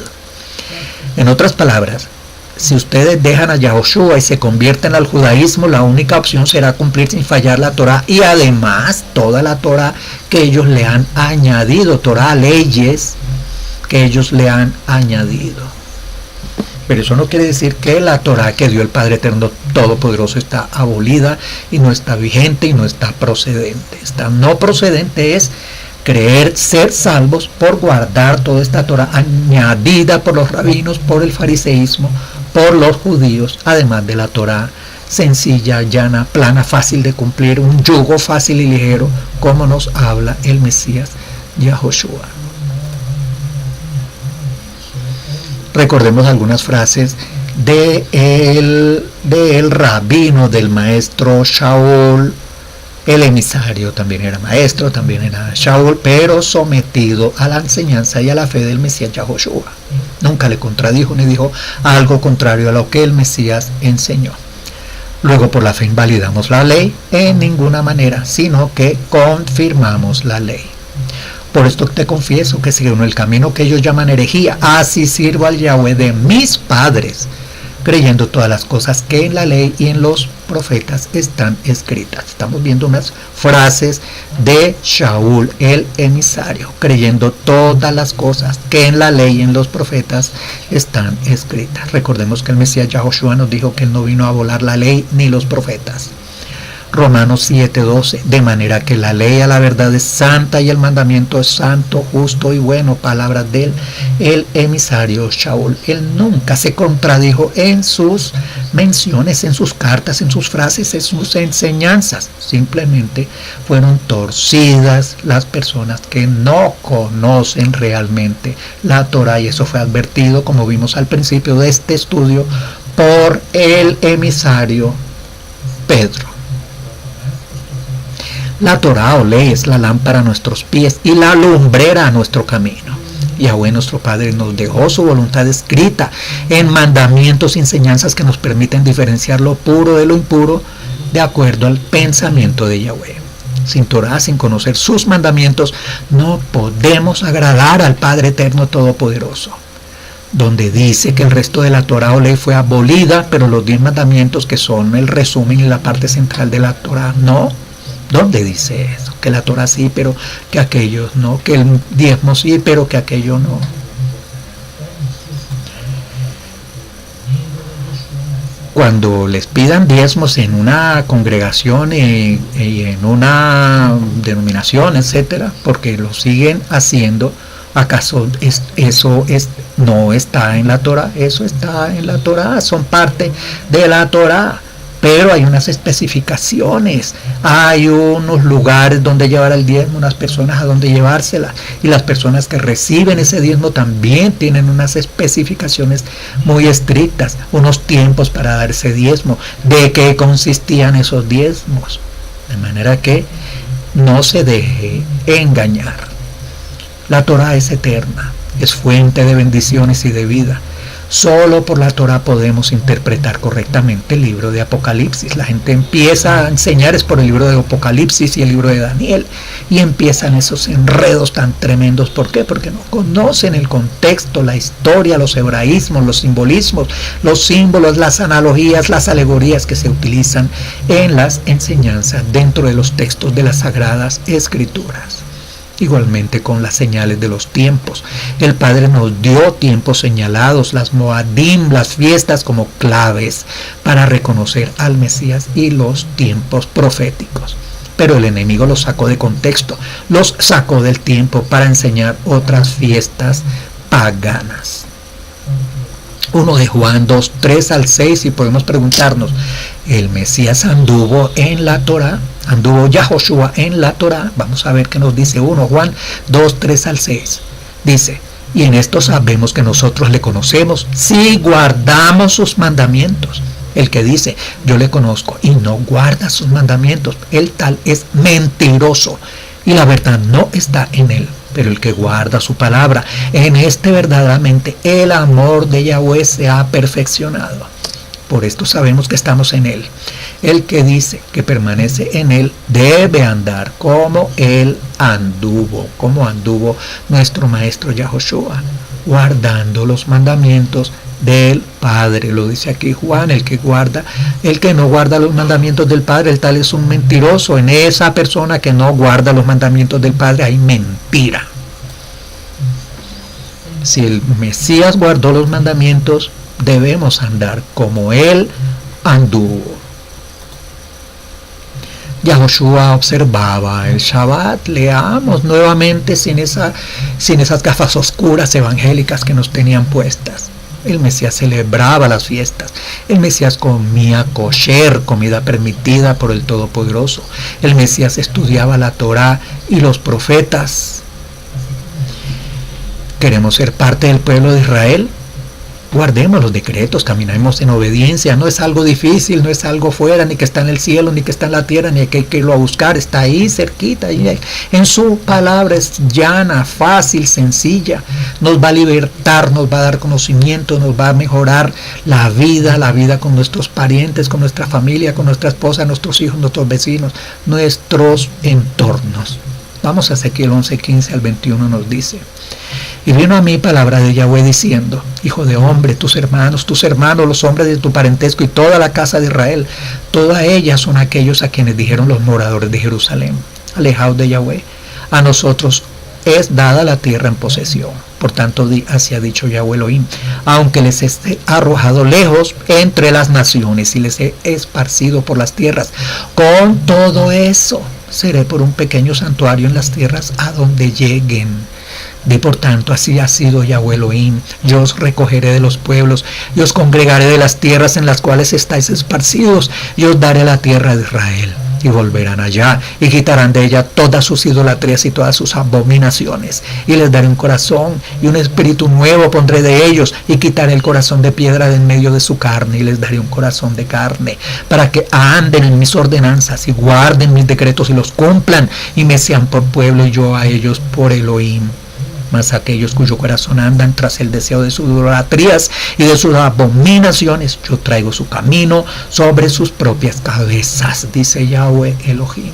En otras palabras, si ustedes dejan a Yahoshua y se convierten al judaísmo, la única opción será cumplir sin fallar la Torá y además toda la Torá que ellos le han añadido, Torá, leyes que ellos le han añadido. Pero eso no quiere decir que la Torá que dio el Padre Eterno Todopoderoso está abolida y no está vigente y no está procedente. Está no procedente es creer ser salvos por guardar toda esta Torá añadida por los rabinos, por el fariseísmo, por los judíos, además de la Torá sencilla, llana, plana, fácil de cumplir, un yugo fácil y ligero, como nos habla el Mesías Yahoshua. Recordemos algunas frases del rabino, del maestro Shaul. El emisario también era maestro, también era Shaul, pero sometido a la enseñanza y a la fe del Mesías Yahoshua. Nunca le contradijo ni dijo algo contrario a lo que el Mesías enseñó. Luego, por la fe invalidamos la ley en ninguna manera, sino que confirmamos la ley. Por esto te confieso que según el camino que ellos llaman herejía, así sirvo al Yahweh de mis padres, creyendo todas las cosas que en la ley y en los profetas están escritas. Estamos viendo unas frases de Shaul, el emisario, creyendo todas las cosas que en la ley y en los profetas están escritas. Recordemos que el Mesías Yahoshua nos dijo que él no vino a volar la ley ni los profetas. Romanos 7:12, de manera que la ley a la verdad es santa y el mandamiento es santo, justo y bueno, palabras del el emisario Shaul. Él nunca se contradijo en sus menciones, en sus cartas, en sus frases, en sus enseñanzas. Simplemente fueron torcidas las personas que no conocen realmente la Torá, y eso fue advertido, como vimos al principio de este estudio, por el emisario Pedro. La Torá o ley es la lámpara a nuestros pies y la lumbrera a nuestro camino. Yahweh nuestro Padre nos dejó su voluntad escrita en mandamientos y enseñanzas que nos permiten diferenciar lo puro de lo impuro de acuerdo al pensamiento de Yahweh. Sin Torá, sin conocer sus mandamientos, no podemos agradar al Padre Eterno Todopoderoso. Donde dice que el resto de la Torá o ley fue abolida, pero los 10 mandamientos, que son el resumen y la parte central de la Torá, no. ¿Dónde dice eso? Que la Torá sí, pero que aquello no, que el diezmo sí, pero que aquello no. Cuando les pidan diezmos en una congregación y en una denominación, etcétera, porque lo siguen haciendo, ¿acaso eso no está en la Torá? Eso está en la Torá, son parte de la Torá. Pero hay unas especificaciones, hay unos lugares donde llevar el diezmo, unas personas a donde llevársela, y las personas que reciben ese diezmo también tienen unas especificaciones muy estrictas, unos tiempos para dar ese diezmo, de qué consistían esos diezmos, de manera que no se deje engañar. La Torá es eterna, es fuente de bendiciones y de vida. Solo por la Torá podemos interpretar correctamente el libro de Apocalipsis. La gente empieza a enseñar es por el libro de Apocalipsis y el libro de Daniel, y empiezan esos enredos tan tremendos. ¿Por qué? Porque no conocen el contexto, la historia, los hebraísmos, los simbolismos, los símbolos, las analogías, las alegorías que se utilizan en las enseñanzas dentro de los textos de las Sagradas Escrituras. Igualmente con las señales de los tiempos. El Padre nos dio tiempos señalados, las Moadim, las fiestas como claves para reconocer al Mesías y los tiempos proféticos. Pero el enemigo los sacó de contexto, los sacó del tiempo para enseñar otras fiestas paganas. 1 de Juan 2, 3 al 6, y podemos preguntarnos, ¿el Mesías anduvo en la Torá? ¿Anduvo Yahoshua en la Torá? Vamos a ver qué nos dice 1 Juan 2, 3 al 6. Dice, y en esto sabemos que nosotros le conocemos si guardamos sus mandamientos. El que dice, yo le conozco y no guarda sus mandamientos, el tal es mentiroso y la verdad no está en él. Pero el que guarda su palabra, en este verdaderamente el amor de Yahweh se ha perfeccionado. Por esto sabemos que estamos en él. El que dice que permanece en él debe andar como él anduvo, como anduvo nuestro maestro Yahoshua, guardando los mandamientos del Padre. Lo dice aquí Juan, el que no guarda los mandamientos del Padre, el tal es un mentiroso. En esa persona que no guarda los mandamientos del Padre hay mentira. Si el Mesías guardó los mandamientos, debemos andar como él anduvo. Yahoshua observaba el Shabbat, leamos nuevamente sin esas gafas oscuras evangélicas que nos tenían puestas. El Mesías celebraba las fiestas. El Mesías comía kosher, comida permitida por el Todopoderoso. El Mesías estudiaba la Torá y los profetas. ¿Queremos ser parte del pueblo de Israel? Guardemos los decretos, caminemos en obediencia. No es algo difícil, no es algo fuera, ni que está en el cielo, ni que está en la tierra, ni que hay que irlo a buscar. Está ahí cerquita, ahí en su palabra. Es llana, fácil, sencilla. Nos va a libertar, nos va a dar conocimiento, nos va a mejorar la vida con nuestros parientes, con nuestra familia, con nuestra esposa, nuestros hijos, nuestros vecinos, nuestros entornos. Vamos a Ezequiel 11, 15 al 21 nos dice: y vino a mí palabra de Yahweh diciendo, hijo de hombre, tus hermanos, los hombres de tu parentesco y toda la casa de Israel, todas ellas son aquellos a quienes dijeron los moradores de Jerusalén, alejados de Yahweh, a nosotros es dada la tierra en posesión. Por tanto, así ha dicho Yahweh Elohim, aunque les esté arrojado lejos entre las naciones y les he esparcido por las tierras, con todo eso seré por un pequeño santuario en las tierras a donde lleguen. Y por tanto, así ha sido Yahweh Elohim, yo os recogeré de los pueblos, y os congregaré de las tierras en las cuales estáis esparcidos, y os daré la tierra de Israel. Y volverán allá, y quitarán de ella todas sus idolatrías y todas sus abominaciones. Y les daré un corazón, y un espíritu nuevo pondré de ellos, y quitaré el corazón de piedra de en medio de su carne, y les daré un corazón de carne, para que anden en mis ordenanzas, y guarden mis decretos, y los cumplan, y me sean por pueblo, y yo a ellos por Elohim. Mas aquellos cuyo corazón andan tras el deseo de sus idolatrías y de sus abominaciones, yo traigo su camino sobre sus propias cabezas, dice Yahweh Elohim.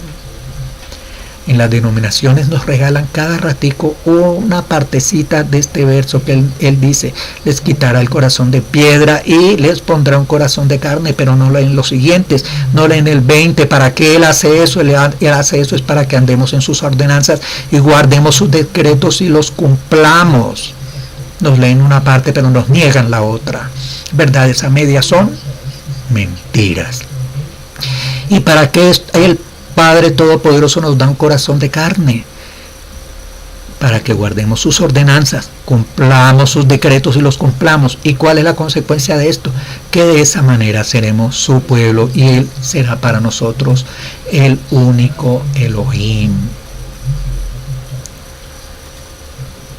En las denominaciones nos regalan cada ratico una partecita de este verso que él dice, les quitará el corazón de piedra y les pondrá un corazón de carne, pero no leen los siguientes, no leen el 20, ¿para qué él hace eso? Él hace eso es para que andemos en sus ordenanzas y guardemos sus decretos y los cumplamos. Nos leen una parte pero nos niegan la otra. Verdades a medias son mentiras. ¿Y para qué el Padre Todopoderoso nos da un corazón de carne? Para que guardemos sus ordenanzas, cumplamos sus decretos y los cumplamos. ¿Y cuál es la consecuencia de esto? Que de esa manera seremos su pueblo y Él será para nosotros el único Elohim.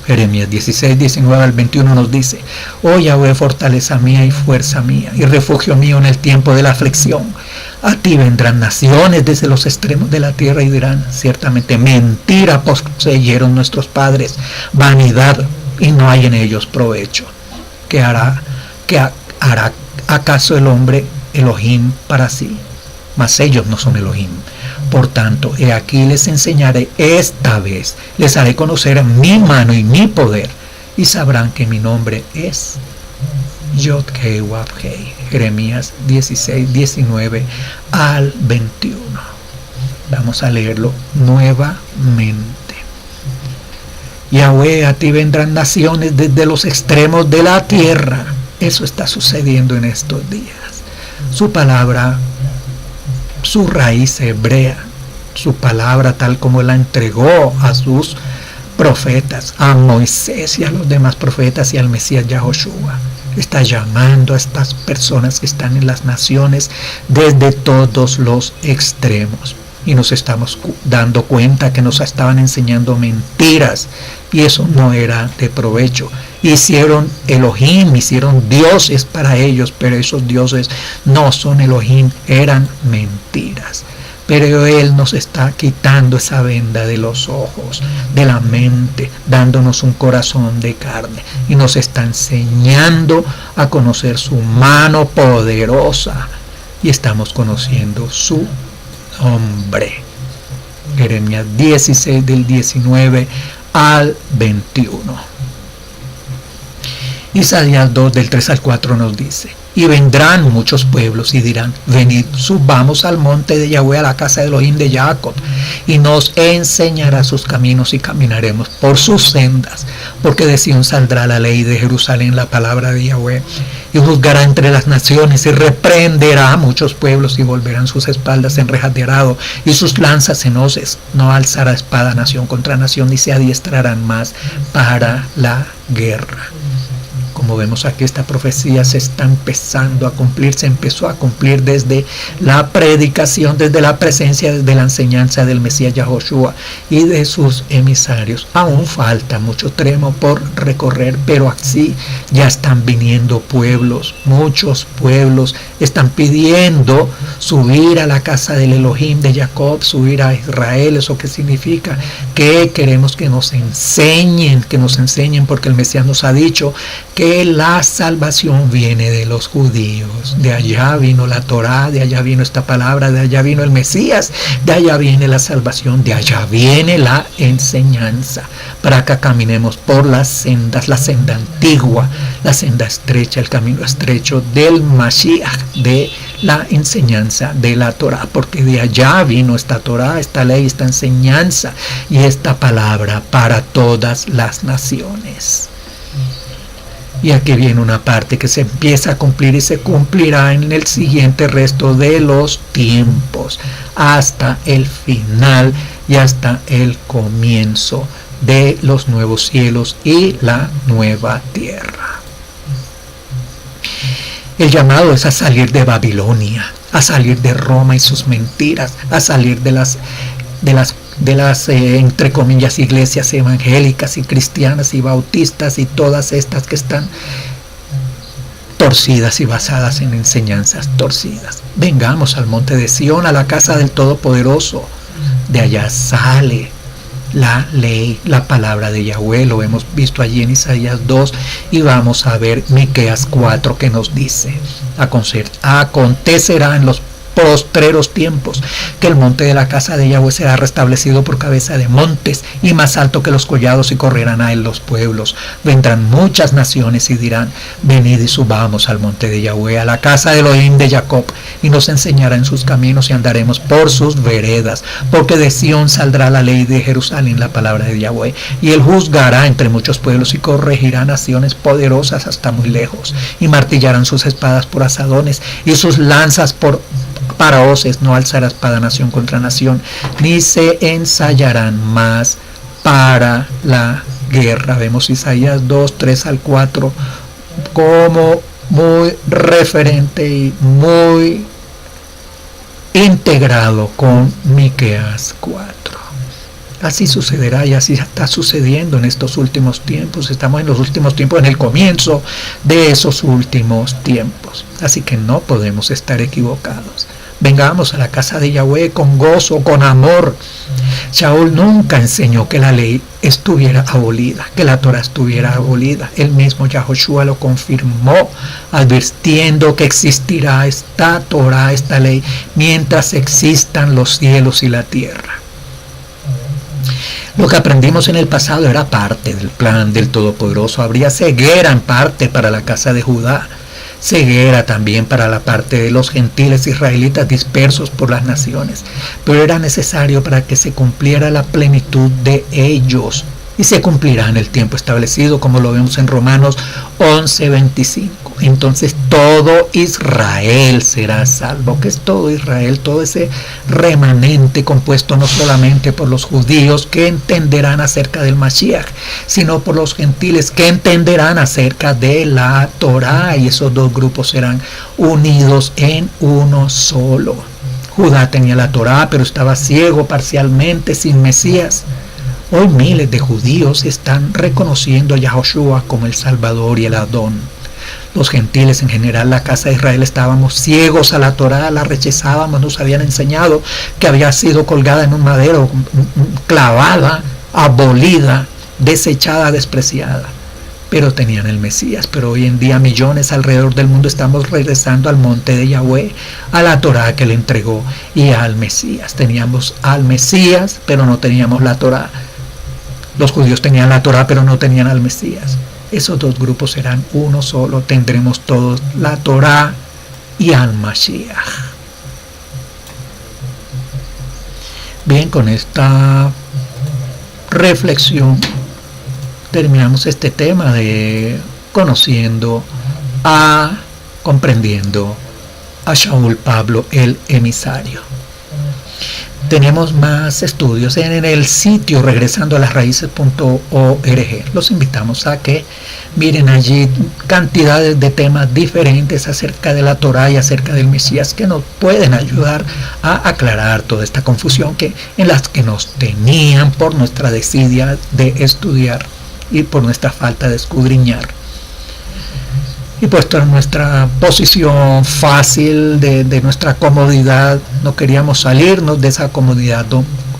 Jeremías 16, 19 al 21 nos dice: oh Yahweh, fortaleza mía y fuerza mía, y refugio mío en el tiempo de la aflicción. A ti vendrán naciones desde los extremos de la tierra y dirán: ciertamente mentira poseyeron nuestros padres, vanidad, y no hay en ellos provecho. ¿Qué hará acaso el hombre Elohim para sí? Mas ellos no son Elohim. Por tanto, he aquí les enseñaré esta vez, les haré conocer mi mano y mi poder, y sabrán que mi nombre es Yod-Hei Wav-Hei. Jeremías 16, 19 al 21. Vamos a leerlo nuevamente. Yahweh, a ti vendrán naciones desde los extremos de la tierra. Eso está sucediendo en estos días. Su palabra, su raíz hebrea, su palabra tal como la entregó a sus profetas, a Moisés y a los demás profetas y al Mesías Yahoshua, está llamando a estas personas que están en las naciones desde todos los extremos. Y nos estamos dando cuenta que nos estaban enseñando mentiras y eso no era de provecho. Hicieron Elohim, hicieron dioses para ellos, pero esos dioses no son Elohim, eran mentiras. Pero Él nos está quitando esa venda de los ojos, de la mente, dándonos un corazón de carne y nos está enseñando a conocer su mano poderosa y estamos conociendo su nombre. Jeremías 16 del 19 al 21. Isaías 2 del 3 al 4 nos dice: y vendrán muchos pueblos y dirán: venid, subamos al monte de Yahweh, a la casa de Elohim de Jacob, y nos enseñará sus caminos y caminaremos por sus sendas, porque de Sión saldrá la ley, de Jerusalén la palabra de Yahweh, y juzgará entre las naciones y reprenderá a muchos pueblos, y volverán sus espaldas en rejas de arado y sus lanzas en hoces. No alzará espada nación contra nación, ni se adiestrarán más para la guerra. Como vemos aquí, esta profecía se está empezando a cumplir, se empezó a cumplir desde la predicación, desde la presencia, desde la enseñanza del Mesías Yahoshua y de sus emisarios. Aún falta mucho tramo por recorrer, pero así ya están viniendo pueblos, muchos pueblos están pidiendo subir a la casa del Elohim de Jacob, subir a Israel. ¿Eso qué significa? Que queremos que nos enseñen, porque el Mesías nos ha dicho que la salvación viene de los judíos. De allá vino la Torá, de allá vino esta palabra, de allá vino el Mesías, de allá viene la salvación, de allá viene la enseñanza, para que caminemos por las sendas, la senda antigua, la senda estrecha, el camino estrecho del Mashiach, de la enseñanza de la Torá, porque de allá vino esta Torá, esta ley, esta enseñanza y esta palabra para todas las naciones. Y aquí viene una parte que se empieza a cumplir y se cumplirá en el siguiente resto de los tiempos, hasta el final y hasta el comienzo de los nuevos cielos y la nueva tierra. El llamado es a salir de Babilonia, a salir de Roma y sus mentiras, a salir de las entre comillas iglesias evangélicas y cristianas y bautistas y todas estas que están torcidas y basadas en enseñanzas torcidas. Vengamos al monte de Sión, a la casa del Todopoderoso. De allá sale la ley, la palabra de Yahweh. Lo hemos visto allí en Isaías 2 y vamos a ver Miqueas 4 que nos dice: acontecerá en los postreros tiempos que el monte de la casa de Yahweh será restablecido por cabeza de montes y más alto que los collados, y correrán a él los pueblos. Vendrán muchas naciones y dirán: venid y subamos al monte de Yahweh, a la casa de Elohim de Jacob, y nos enseñará en sus caminos y andaremos por sus veredas, porque de Sión saldrá la ley, de Jerusalén la palabra de Yahweh, y él juzgará entre muchos pueblos y corregirá naciones poderosas hasta muy lejos, y martillarán sus espadas por asadones y sus lanzas para hoces. No alzará espada nación contra nación, ni se ensayarán más para la guerra. Vemos Isaías 2, 3 al 4 como muy referente y muy integrado con Miqueas 4. Así sucederá y así está sucediendo en estos últimos tiempos. Estamos en los últimos tiempos, en el comienzo de esos últimos tiempos. Así que no podemos estar equivocados. Vengamos a la casa de Yahweh con gozo, con amor. Shaul nunca enseñó que la ley estuviera abolida, que la Torah estuviera abolida. El mismo Yahoshua lo confirmó, advirtiendo que existirá esta Torah, esta ley, mientras existan los cielos y la tierra. Lo que aprendimos en el pasado era parte del plan del Todopoderoso. Habría ceguera en parte para la casa de Judá, ceguera también para la parte de los gentiles israelitas dispersos por las naciones, pero era necesario para que se cumpliera la plenitud de ellos, y se cumplirá en el tiempo establecido, como lo vemos en Romanos 11:25. Entonces todo Israel será salvo. ¿Qué es todo Israel? Todo ese remanente compuesto no solamente por los judíos que entenderán acerca del Mashiach, sino por los gentiles que entenderán acerca de la Torá, y esos dos grupos serán unidos en uno solo. Judá tenía la Torá, pero estaba ciego parcialmente, sin Mesías. Hoy miles de judíos están reconociendo a Yahoshua como el Salvador y el Adón. Los gentiles en general, la casa de Israel, estábamos ciegos a la Torá, la rechazábamos, nos habían enseñado que había sido colgada en un madero, clavada, abolida, desechada, despreciada. Pero tenían el Mesías. Pero hoy en día millones alrededor del mundo estamos regresando al monte de Yahweh, a la Torá que le entregó y al Mesías. Teníamos al Mesías, pero no teníamos la Torá. Los judíos tenían la Torá, pero no tenían al Mesías. Esos dos grupos serán uno solo. Tendremos todos la Torá y al Mashiach. Bien, con esta reflexión terminamos este tema de comprendiendo a Shaul Pablo el emisario. Tenemos más estudios en el sitio regresando a las raíces.org. Los invitamos a que miren allí cantidades de temas diferentes acerca de la Torá y acerca del Mesías que nos pueden ayudar a aclarar toda esta confusión en las que nos tenían por nuestra desidia de estudiar y por nuestra falta de escudriñar. Y puesto en nuestra posición fácil de nuestra comodidad, no queríamos salirnos de esa comodidad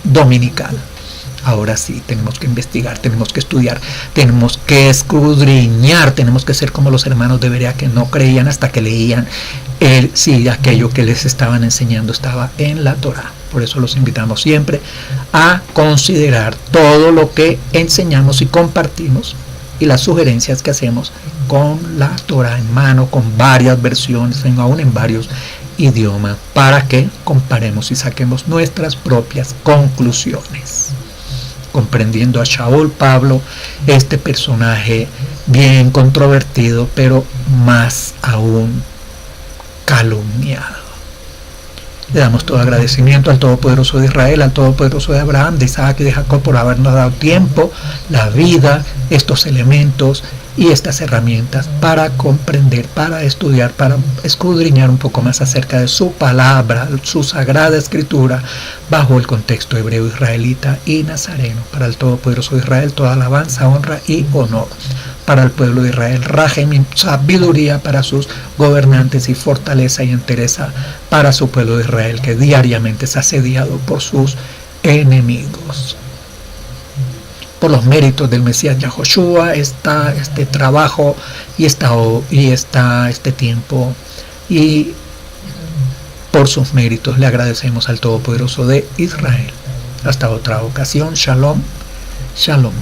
dominical. Ahora sí, tenemos que investigar, tenemos que estudiar, tenemos que escudriñar, tenemos que ser como los hermanos de Berea, que no creían hasta que leían si aquello que les estaban enseñando estaba en la Torá. Por eso los invitamos siempre a considerar todo lo que enseñamos y compartimos y las sugerencias que hacemos con la Torá en mano, con varias versiones, aún en varios idiomas, para que comparemos y saquemos nuestras propias conclusiones. Comprendiendo a Shaul Pablo, este personaje bien controvertido, pero más aún calumniado. Le damos todo agradecimiento al Todopoderoso de Israel, al Todopoderoso de Abraham, de Isaac y de Jacob por habernos dado tiempo, la vida, estos elementos y estas herramientas para comprender, para estudiar, para escudriñar un poco más acerca de su palabra, su sagrada escritura, bajo el contexto hebreo, israelita y nazareno. Para el Todopoderoso de Israel, toda alabanza, honra y honor. Para el pueblo de Israel, Rajem, sabiduría para sus gobernantes y fortaleza y entereza para su pueblo de Israel, que diariamente es asediado por sus enemigos. Por los méritos del Mesías Yahoshua está este trabajo y está este tiempo, y por sus méritos le agradecemos al Todopoderoso de Israel. Hasta otra ocasión, Shalom, Shalom.